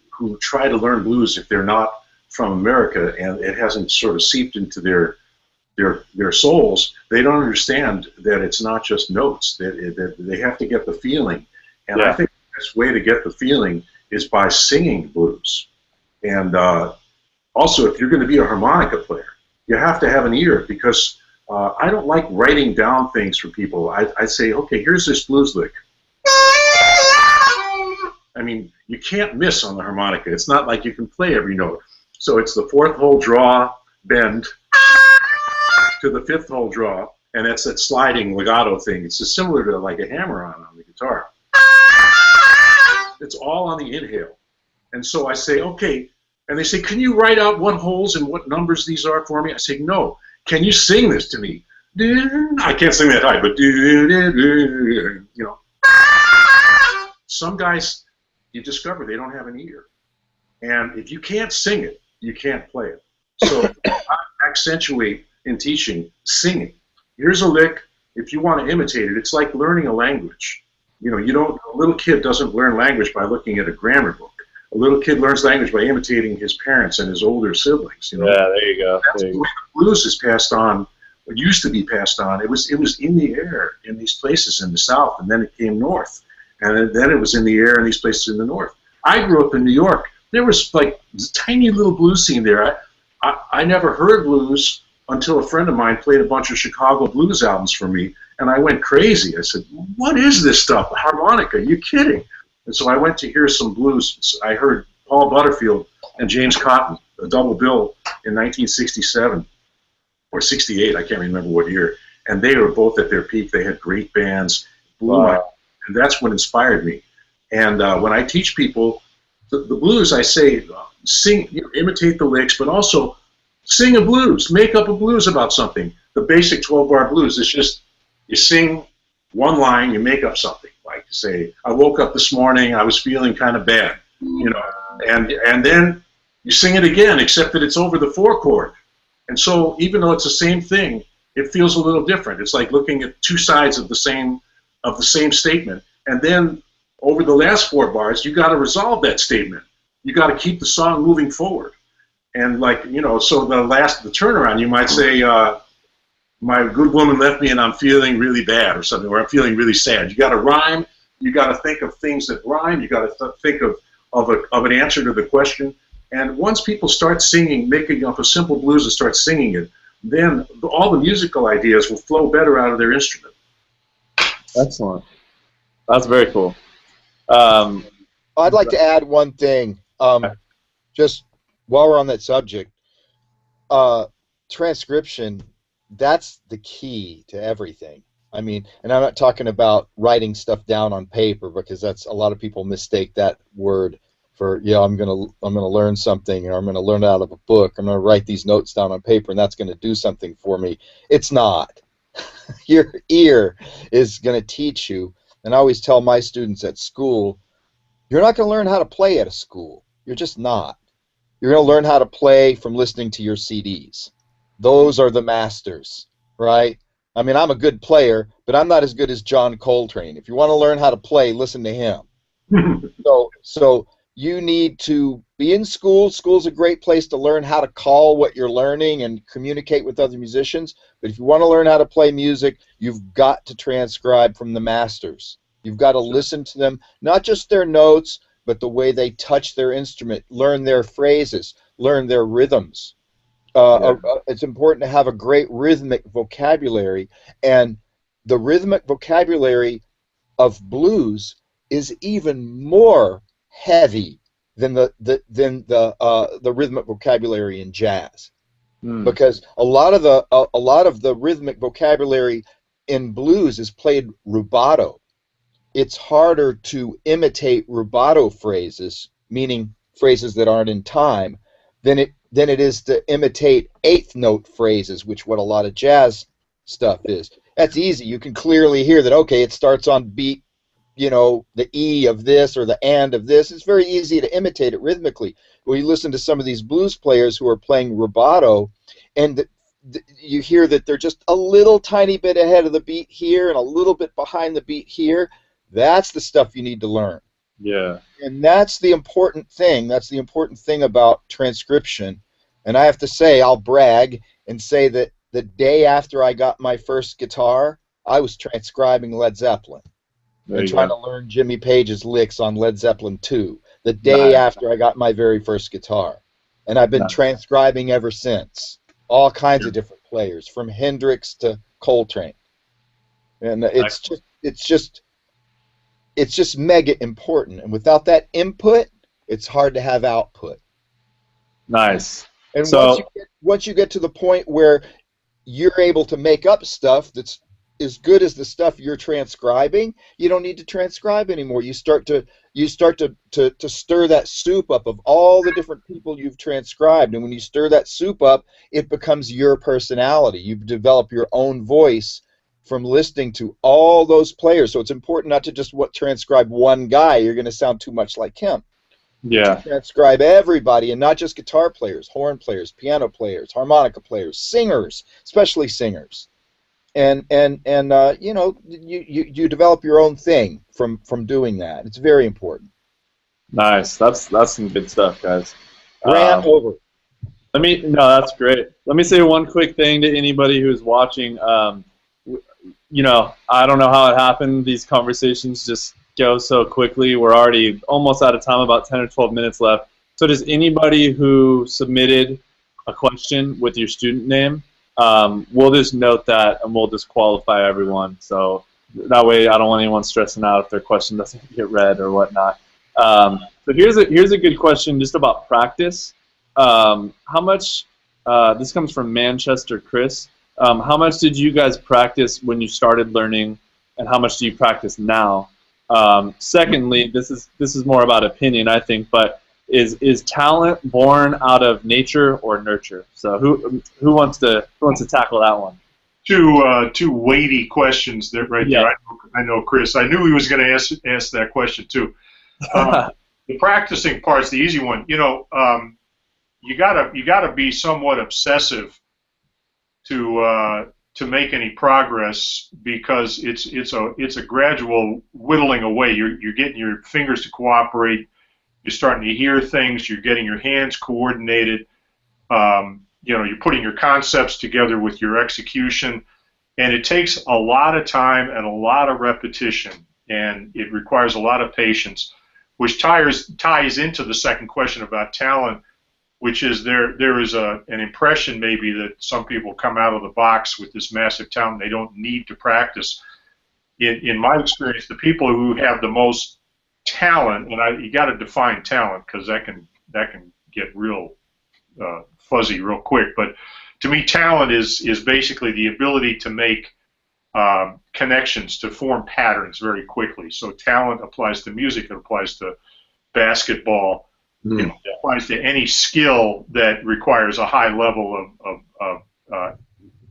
who try to learn blues, if they're not from America and it hasn't sort of seeped into their souls, they don't understand that it's not just notes, that they have to get the feeling. And I think the best way to get the feeling is by singing blues. And also, if you're going to be a harmonica player, you have to have an ear, because I don't like writing down things for people. I say, okay, here's this blues lick. I mean, you can't miss on the harmonica. It's not like you can play every note. So it's the fourth hole draw, bend, to the fifth hole draw, and that's that sliding legato thing. It's just similar to like a hammer-on the guitar. It's all on the inhale. And so I say, okay, and they say, can you write out what holes and what numbers these are for me? I say, no. Can you sing this to me? I can't sing that high, but you know. Some guys, you discover they don't have an ear. And if you can't sing it, you can't play it. So I accentuate in teaching singing. Here's a lick. If you want to imitate it, it's like learning a language. You know, a little kid doesn't learn language by looking at a grammar book. A little kid learns language by imitating his parents and his older siblings. You know? Yeah, there you go. That's the way the blues is passed on. It used to be passed on. It was in the air in these places in the South, and then it came north, and then it was in the air in these places in the North. I grew up in New York. There was like a tiny little blues scene there. I never heard blues until a friend of mine played a bunch of Chicago blues albums for me, and I went crazy. I said, what is this stuff? Harmonica? Are you kidding? And so I went to hear some blues. I heard Paul Butterfield and James Cotton, a double bill in 1967 or 68, I can't remember what year. And they were both at their peak. They had great bands. And that's what inspired me. And when I teach people the blues, I say, sing, imitate the licks, but also sing a blues. Make up a blues about something. The basic 12-bar blues is just you sing one line, you make up something. Like, say, I woke up this morning, I was feeling kind of bad, you know, and then you sing it again, except that it's over the 4 chord. And so even though it's the same thing, it feels a little different. It's like looking at two sides of the same statement. And then over the last 4 bars, you got to resolve that statement. You got to keep the song moving forward. And like, you know, so the turnaround, you might say, my good woman left me and I'm feeling really bad, or something, or I'm feeling really sad. You got to rhyme. You got to think of things that rhyme. You got to think of an answer to the question. And once people start singing, making up a simple blues and start singing it, then all the musical ideas will flow better out of their instrument. Excellent. That's very cool. I'd like to add one thing, just while we're on that subject. Transcription, that's the key to everything. I mean, and I'm not talking about writing stuff down on paper, because that's, a lot of people mistake that word for, yeah, I'm gonna learn something, or I'm gonna learn it out of a book. I'm gonna write these notes down on paper, and that's gonna do something for me. It's not. Your ear is gonna teach you. And I always tell my students at school, you're not gonna learn how to play at a school. You're just not. You're gonna learn how to play from listening to your CDs. Those are the masters, right? I mean, I'm a good player, but I'm not as good as John Coltrane. If you want to learn how to play, listen to him. So you need to be in school. School's a great place to learn how to call what you're learning and communicate with other musicians. But if you want to learn how to play music, you've got to transcribe from the masters. You've got to listen to them, not just their notes, but the way they touch their instrument, learn their phrases, learn their rhythms. It's important to have a great rhythmic vocabulary, and the rhythmic vocabulary of blues is even more heavy than the rhythmic vocabulary in jazz, because a lot of the rhythmic vocabulary in blues is played rubato. It's harder to imitate rubato phrases, meaning phrases that aren't in time, than it is to imitate eighth note phrases, which what a lot of jazz stuff is. That's easy. You can clearly hear that, okay, it starts on beat, you know, the E of this or the and of this. It's very easy to imitate it rhythmically. When you listen to some of these blues players who are playing rubato, and you hear that they're just a little tiny bit ahead of the beat here and a little bit behind the beat here. That's the stuff you need to learn. Yeah. And that's the important thing. That's the important thing about transcription. And I have to say, I'll brag and say that the day after I got my first guitar, I was transcribing Led Zeppelin and trying to learn Jimmy Page's licks on Led Zeppelin 2. The day after I got my very first guitar. And I've been transcribing ever since. All kinds of different players, from Hendrix to Coltrane. And it's just mega important, and without that input, it's hard to have output. Nice. And once you get to the point where you're able to make up stuff that's as good as the stuff you're transcribing, you don't need to transcribe anymore. You start to stir that soup up of all the different people you've transcribed, and when you stir that soup up, it becomes your personality. You develop your own voice from listening to all those players. So it's important not to just transcribe one guy. You're going to sound too much like him. Yeah. To transcribe everybody, and not just guitar players, horn players, piano players, harmonica players, singers, especially singers. And you know, you develop your own thing from doing that. It's very important. Nice. That's some good stuff, guys. Rant over. That's great. Let me say one quick thing to anybody who's watching. You know, I don't know how it happened. These conversations just go so quickly. We're already almost out of time, about 10 or 12 minutes left. So does anybody who submitted a question with your student name, we'll just note that and we'll disqualify everyone. So that way I don't want anyone stressing out if their question doesn't get read or whatnot. So here's a good question just about practice. How much, this comes from Manchester Chris, how much did you guys practice when you started learning, and how much do you practice now? Secondly, this is more about opinion, I think, but is talent born out of nature or nurture? So who wants to tackle that one? Two weighty questions there, right there. I know Chris. I knew he was going to ask that question too. The practicing part's the easy one. You know, you gotta be somewhat obsessive to make any progress, because it's a gradual whittling away. You're getting your fingers to cooperate. You're starting to hear things. You're getting your hands coordinated. You know, you're putting your concepts together with your execution, and it takes a lot of time and a lot of repetition, and it requires a lot of patience, which ties into the second question about talent, which is there is an impression maybe that some people come out of the box with this massive talent. They don't need to practice. In my experience, the people who have the most talent, and you got to define talent, because that can get real fuzzy real quick. But to me, talent is basically the ability to make connections, to form patterns very quickly. So talent applies to music. It applies to basketball. It applies to any skill that requires a high level of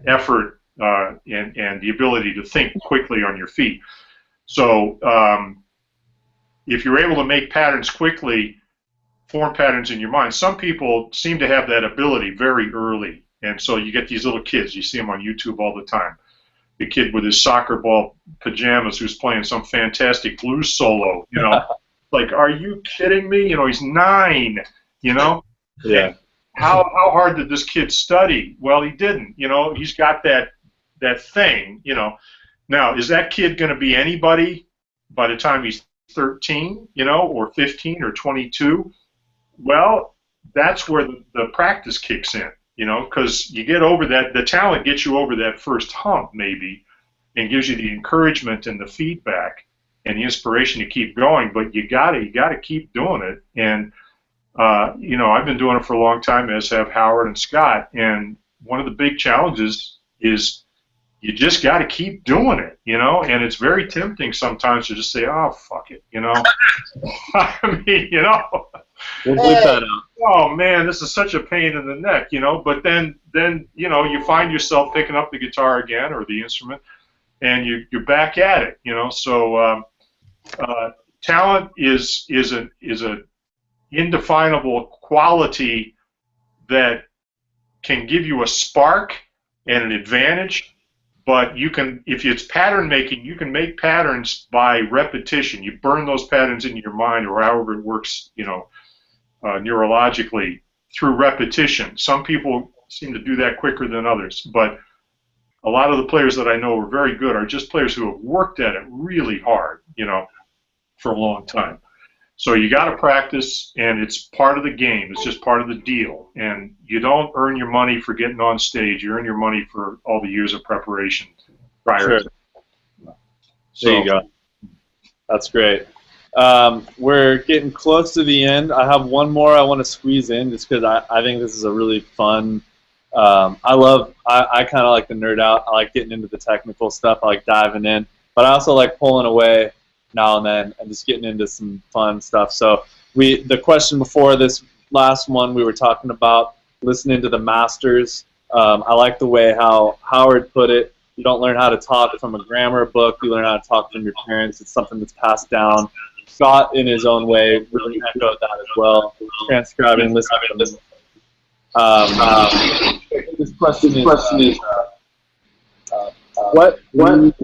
effort and the ability to think quickly on your feet. So if you're able to make patterns quickly, form patterns in your mind, some people seem to have that ability very early. And so you get these little kids, you see them on YouTube all the time. the kid with his soccer ball pajamas who's playing some fantastic blues solo. You know, like, are you kidding me? You know, he's 9. You know. Yeah. How hard did this kid study? Well, he didn't. You know, he's got that thing. You know. Now, is that kid going to be anybody by the time he's 13? You know, or 15 or 22? Well, that's where the practice kicks in. You know, because you get over that, the talent gets you over that first hump, maybe, and gives you the encouragement and the feedback and the inspiration to keep going. But you gotta keep doing it. And you know, I've been doing it for a long time, as have Howard and Scott. And one of the big challenges is you just got to keep doing it. You know, and it's very tempting sometimes to just say, "Oh, fuck it," you know. I mean, you know. We'll bleep that out. Oh man, this is such a pain in the neck, you know. But then you know, you find yourself picking up the guitar again or the instrument, and you're back at it, you know. So talent is a indefinable quality that can give you a spark and an advantage. But you can, if it's pattern making, you can make patterns by repetition. You burn those patterns into your mind, or however it works, you know. Neurologically through repetition. Some people seem to do that quicker than others, but a lot of the players that I know are very good are just players who have worked at it really hard, you know, for a long time. So you got to practice, and it's part of the game. It's just part of the deal. And you don't earn your money for getting on stage. You earn your money for all the years of preparation prior to. So, there you go. That's great. We're getting close to the end. I have one more I want to squeeze in just because I think this is a really fun. I kind of like to nerd out. I like getting into the technical stuff. I like diving in. But I also like pulling away now and then and just getting into some fun stuff. So the question before this last one, we were talking about listening to the masters. I like the way how Howard put it. You don't learn how to talk from a grammar book. You learn how to talk from your parents. It's something that's passed down. Scott, in his own way, really echoed that as well. Transcribing, listening to this. This question is what have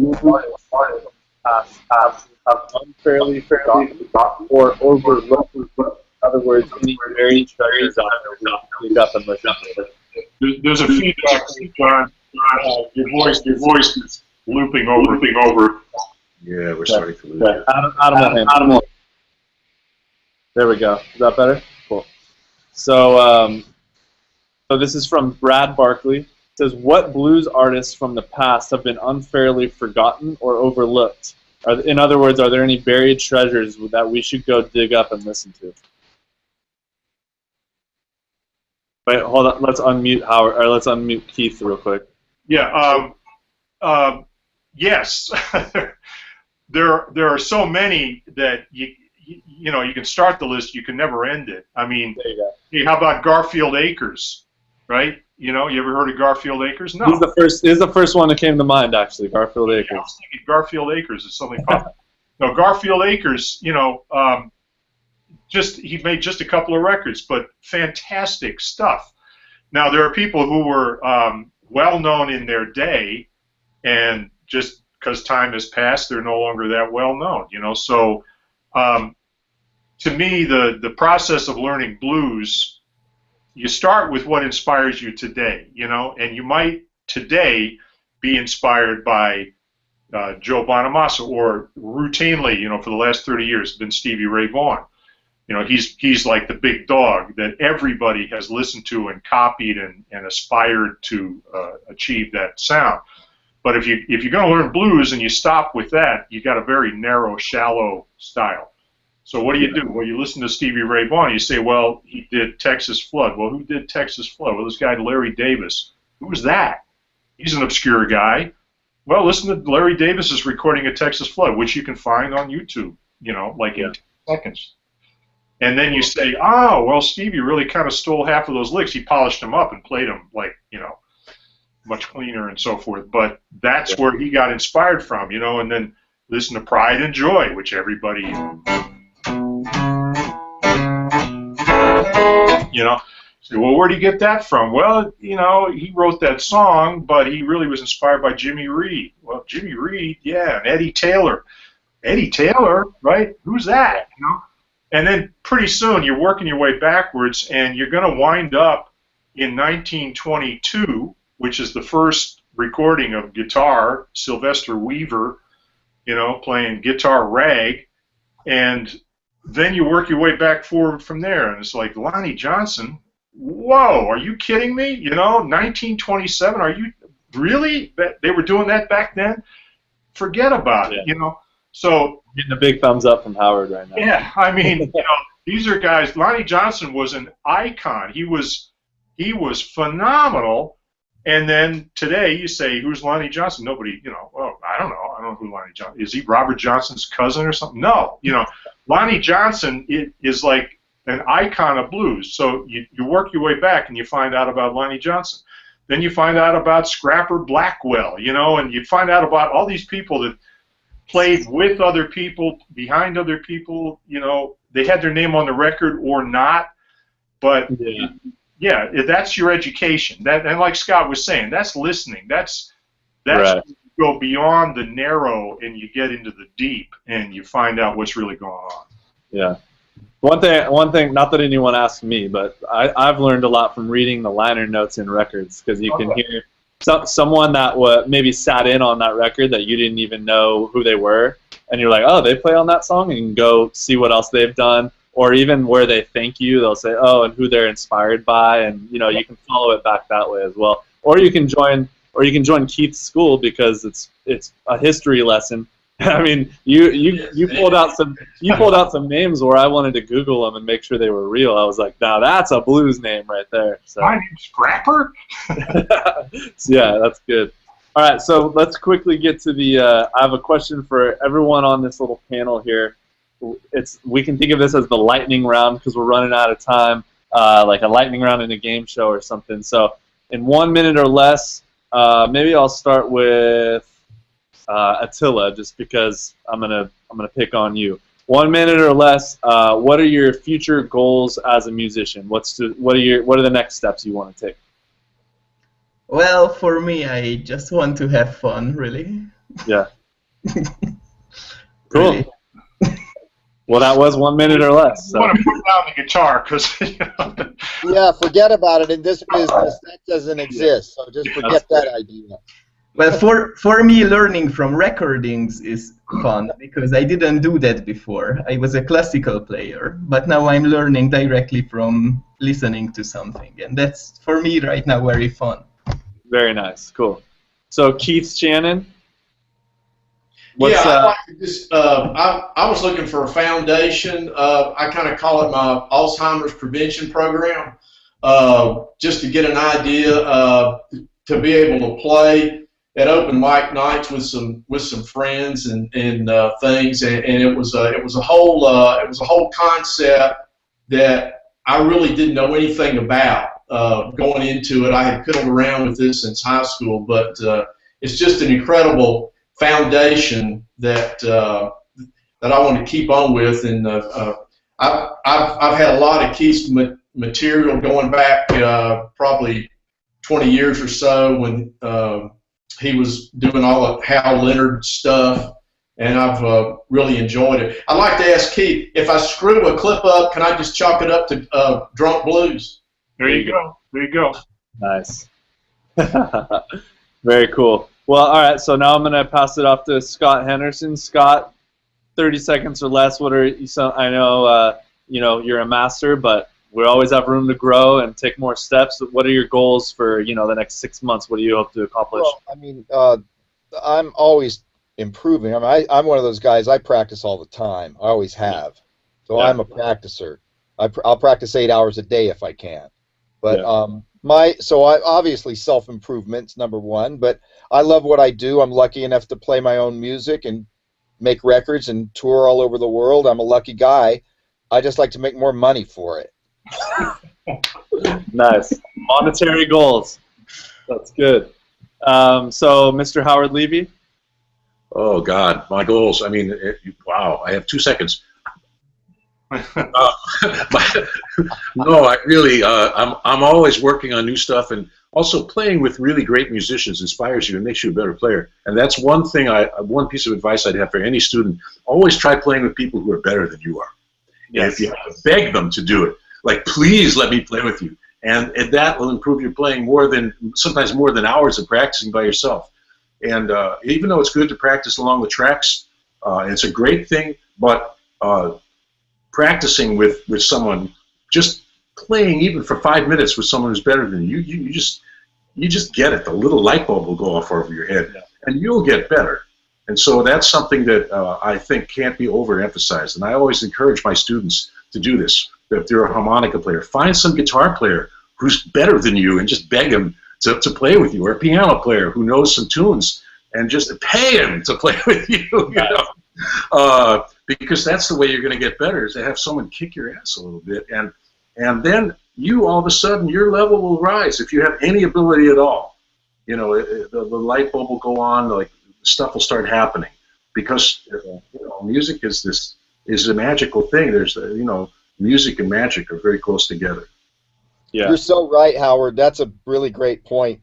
unfairly forgotten or overlooked? In other words, any very treasures out there we got them listening to. There's a feedback, John. Your voice is looping over. Yeah, we're starting to lose it. Adam. There we go. Is that better? Cool. So, so this is from Brad Barkley. It says, what blues artists from the past have been unfairly forgotten or overlooked? In other words, are there any buried treasures that we should go dig up and listen to? Wait, hold on. Let's unmute Howard, or let's unmute Keith real quick. Yeah. Yes. There are so many that you know, you can start the list, you can never end it. I mean, hey, how about Garfield Acres, right? You know, you ever heard of Garfield Acres? No. This is the first one that came to mind, actually. Garfield Acres. Yeah, I was thinking Garfield Acres is something popular. No, Garfield Acres, you know, he made just a couple of records, but fantastic stuff. Now there are people who were well known in their day, and just because time has passed, they're no longer that well known, you know. So to me, the process of learning blues, you start with what inspires you today, you know, and you might today be inspired by Joe Bonamassa, or routinely, you know, for the last 30 years, been Stevie Ray Vaughan. You know, he's like the big dog that everybody has listened to and copied and aspired to achieve that sound. But if you're going to learn blues and you stop with that, you got a very narrow, shallow style. So what do you do? Well, you listen to Stevie Ray Vaughan. You say, well, he did Texas Flood. Well, who did Texas Flood? Well, this guy Larry Davis. Who was that? He's an obscure guy. Well, listen to Larry Davis's recording of Texas Flood, which you can find on YouTube. You know, like in 10 seconds. And then you say, oh, well, Stevie really kind of stole half of those licks. He polished them up and played them, like, you know, much cleaner and so forth. But that's where he got inspired from, you know. And then listen to Pride and Joy, which everybody, you know. Say, well, where'd he get that from? Well, you know, he wrote that song, but he really was inspired by Jimmy Reed. Well, Jimmy Reed, yeah, and Eddie Taylor. Eddie Taylor, right? Who's that? You know? And then pretty soon you're working your way backwards, and you're going to wind up in 1922, which is the first recording of guitar, Sylvester Weaver, you know, playing guitar rag, and then you work your way back forward from there, and it's like Lonnie Johnson. Whoa, are you kidding me? You know, 1927, are you really? They were doing that back then? Forget about it, you know. So getting a big thumbs up from Howard right now. Yeah, I mean, you know, these are guys. Lonnie Johnson was an icon. He was phenomenal. And then today you say, who's Lonnie Johnson? Nobody, you know, well, I don't know who Lonnie Johnson is. He Robert Johnson's cousin or something? No, you know, Lonnie Johnson is like an icon of blues. So you work your way back and you find out about Lonnie Johnson. Then you find out about Scrapper Blackwell, you know, and you find out about all these people that played with other people, behind other people, you know, they had their name on the record or not, but yeah, that's your education. That, and like Scott was saying, that's listening. That's right. You go beyond the narrow and you get into the deep and you find out what's really going on. Yeah. One thing, not that anyone asked me, but I've learned a lot from reading the liner notes in records, because you can hear someone that maybe sat in on that record that you didn't even know who they were, and you're like, oh, they play on that song, and you can go see what else they've done, or even where they thank you, they'll say, oh, and who they're inspired by, and you know, you can follow it back that way as well. Or you can join Keith's school, because it's a history lesson. I mean, you pulled out some names where I wanted to Google them and make sure they were real. I was like, now that's a blues name right there. So. My name's Scrapper. So, yeah, that's good. All right, so let's quickly get to the. I have a question for everyone on this little panel here. We can think of this as the lightning round because we're running out of time, like a lightning round in a game show or something. So in 1 minute or less, maybe I'll start with. Attila, just because I'm gonna pick on you. 1 minute or less. What are your future goals as a musician? What are the next steps you want to take? Well, for me, I just want to have fun, really. Yeah. Cool. Really. Well, that was 1 minute or less. So. I want to put down the guitar because. You know. Yeah, forget about it. In this business, that doesn't exist. So just forget that idea. Well, for me, learning from recordings is fun, because I didn't do that before. I was a classical player, but now I'm learning directly from listening to something, and that's, for me, right now, very fun. Very nice. Cool. So, Keith Shannon? I like to just, I was looking for a foundation. I kind of call it my Alzheimer's prevention program, just to get an idea to be able to play at open mic nights with some friends and things, and it was a whole concept that I really didn't know anything about going into it. I had fiddled around with this since high school, but it's just an incredible foundation that I want to keep on with, and I've had a lot of Keith's material going back probably 20 years or so when. He was doing all the Hal Leonard stuff, and I've really enjoyed it. I'd like to ask Keith, if I screw a clip up, can I just chalk it up to drunk blues? There you go. There you go. Nice. Very cool. Well, all right, so now I'm going to pass it off to Scott Henderson. Scott, 30 seconds or less. What are you? I know you're a master, but we always have room to grow and take more steps. What are your goals for the next 6 months? What do you hope to accomplish? Well, I mean, I'm always improving. I mean, I'm one of those guys. I practice all the time. I always have. So I'm a practicer. I'll practice 8 hours a day if I can. But obviously self-improvement's number one. But I love what I do. I'm lucky enough to play my own music and make records and tour all over the world. I'm a lucky guy. I just like to make more money for it. Nice. Monetary goals. That's good. So, Mr. Howard Levy? Oh, God. My goals. I mean, wow. I have 2 seconds. No, I really, I'm always working on new stuff, and also playing with really great musicians inspires you and makes you a better player. And that's one thing, one piece of advice I'd have for any student: always try playing with people who are better than you are. Yes. And if you have to beg them to do it, like, please let me play with you, and that will improve your playing sometimes more than hours of practicing by yourself. And even though it's good to practice along the tracks, it's a great thing, but practicing with someone, just playing even for 5 minutes with someone who's better than you, you just get it. The little light bulb will go off over your head, and you'll get better. And so that's something that I think can't be overemphasized. And I always encourage my students to do this. If they're a harmonica player, find some guitar player who's better than you and just beg him to play with you, or a piano player who knows some tunes and just pay him to play with you. You know? Because that's the way you're going to get better, is to have someone kick your ass a little bit, and then you, all of a sudden, your level will rise if you have any ability at all. You know, the light bulb will go on, like, stuff will start happening, because you know, music is a magical thing. There's you know, music and magic are very close together. Yeah. You're so right, Howard. That's a really great point.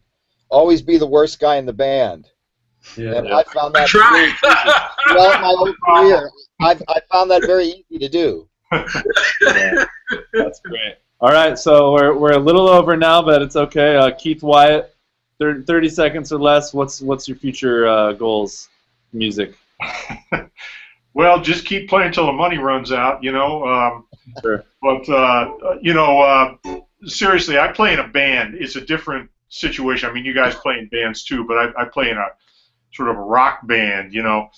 Always be the worst guy in the band. Yeah. And I found that very easy. Throughout my whole career, I found that very easy to do. Yeah, that's great. All right, so we're a little over now, but it's okay. Keith Wyatt, 30 seconds or less. What's your future goals, music? Well, just keep playing till the money runs out, you know. Sure. But you know, seriously, I play in a band. It's a different situation. I mean, you guys play in bands too, but I play in a sort of a rock band, you know.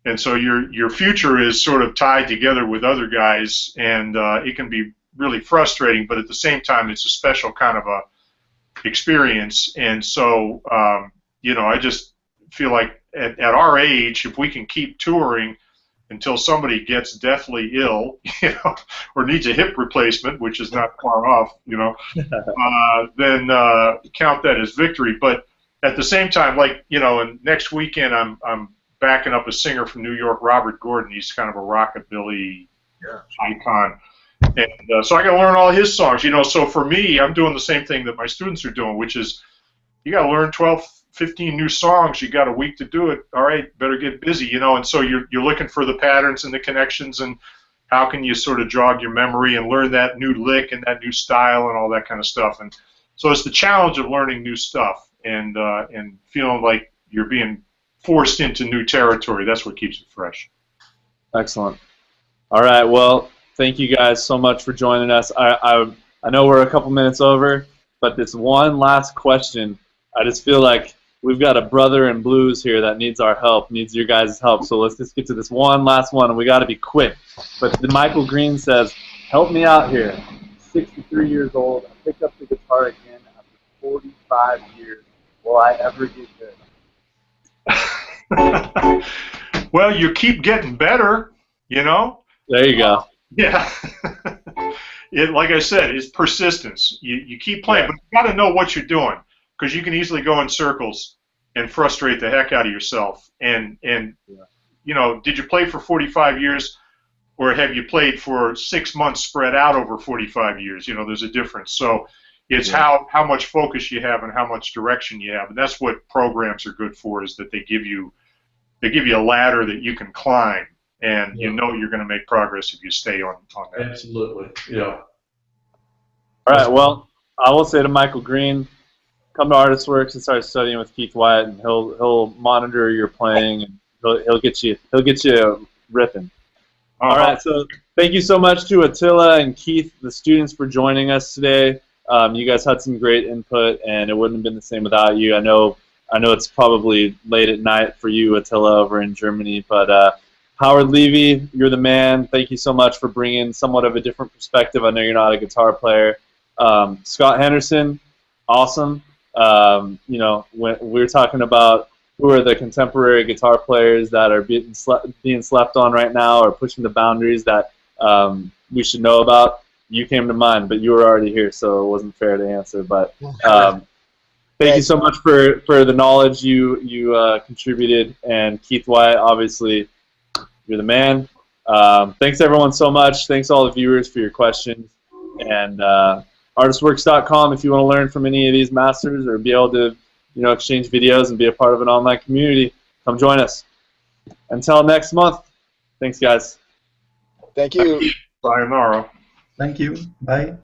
And so your future is sort of tied together with other guys, and it can be really frustrating, but at the same time, it's a special kind of a experience. And so, you know, I just feel like at our age, if we can keep touring until somebody gets deathly ill, you know, or needs a hip replacement, which is not far off, you know, then count that as victory. But at the same time, like, you know, and next weekend I'm backing up a singer from New York, Robert Gordon. He's kind of a rockabilly icon. And so I got to learn all his songs, you know. So for me, I'm doing the same thing that my students are doing, which is you got to learn 12, 15 new songs. You got a week to do it. All right, better get busy, you know. And so you're looking for the patterns and the connections, and how can you sort of jog your memory and learn that new lick and that new style and all that kind of stuff. And so it's the challenge of learning new stuff and feeling like you're being forced into new territory. That's what keeps it fresh. Excellent. All right, well, thank you guys so much for joining us. I know we're a couple minutes over, but this one last question, I just feel like we've got a brother in blues here that needs our help, needs your guys' help. So let's just get to this one last one, and we got to be quick. But Michael Green says, help me out here. 63 years old. I picked up the guitar again after 45 years. Will I ever get good? Well, you keep getting better, you know? There you go. Yeah. Like I said, it's persistence. You keep playing, but you got to know what you're doing, because you can easily go in circles and frustrate the heck out of yourself. And you know, did you play for 45 years, or have you played for 6 months spread out over 45 years? You know, there's a difference. So it's how much focus you have and how much direction you have, and that's what programs are good for, is that they give you a ladder that you can climb, and you know you're going to make progress if you stay on that. Absolutely, yeah. All right, well, I will say to Michael Green, come to ArtistWorks and start studying with Keith Wyatt, and he'll monitor your playing, and he'll get you ripping. All right, so thank you so much to Attila and Keith, the students, for joining us today. You guys had some great input, and it wouldn't have been the same without you. I know it's probably late at night for you, Attila, over in Germany, but Howard Levy, you're the man. Thank you so much for bringing somewhat of a different perspective. I know you're not a guitar player. Scott Henderson, awesome. You know, when we're talking about who are the contemporary guitar players that are being slept on right now, or pushing the boundaries that we should know about, you came to mind, but you were already here, so it wasn't fair to answer. But thank you so much for the knowledge you contributed. And Keith Wyatt, obviously, you're the man. Thanks everyone so much. Thanks all the viewers for your questions. And ArtistWorks.com if you want to learn from any of these masters or be able to, exchange videos and be a part of an online community. Come join us. Until next month. Thanks, guys. Thank you. Sayonara. Thank you. Bye.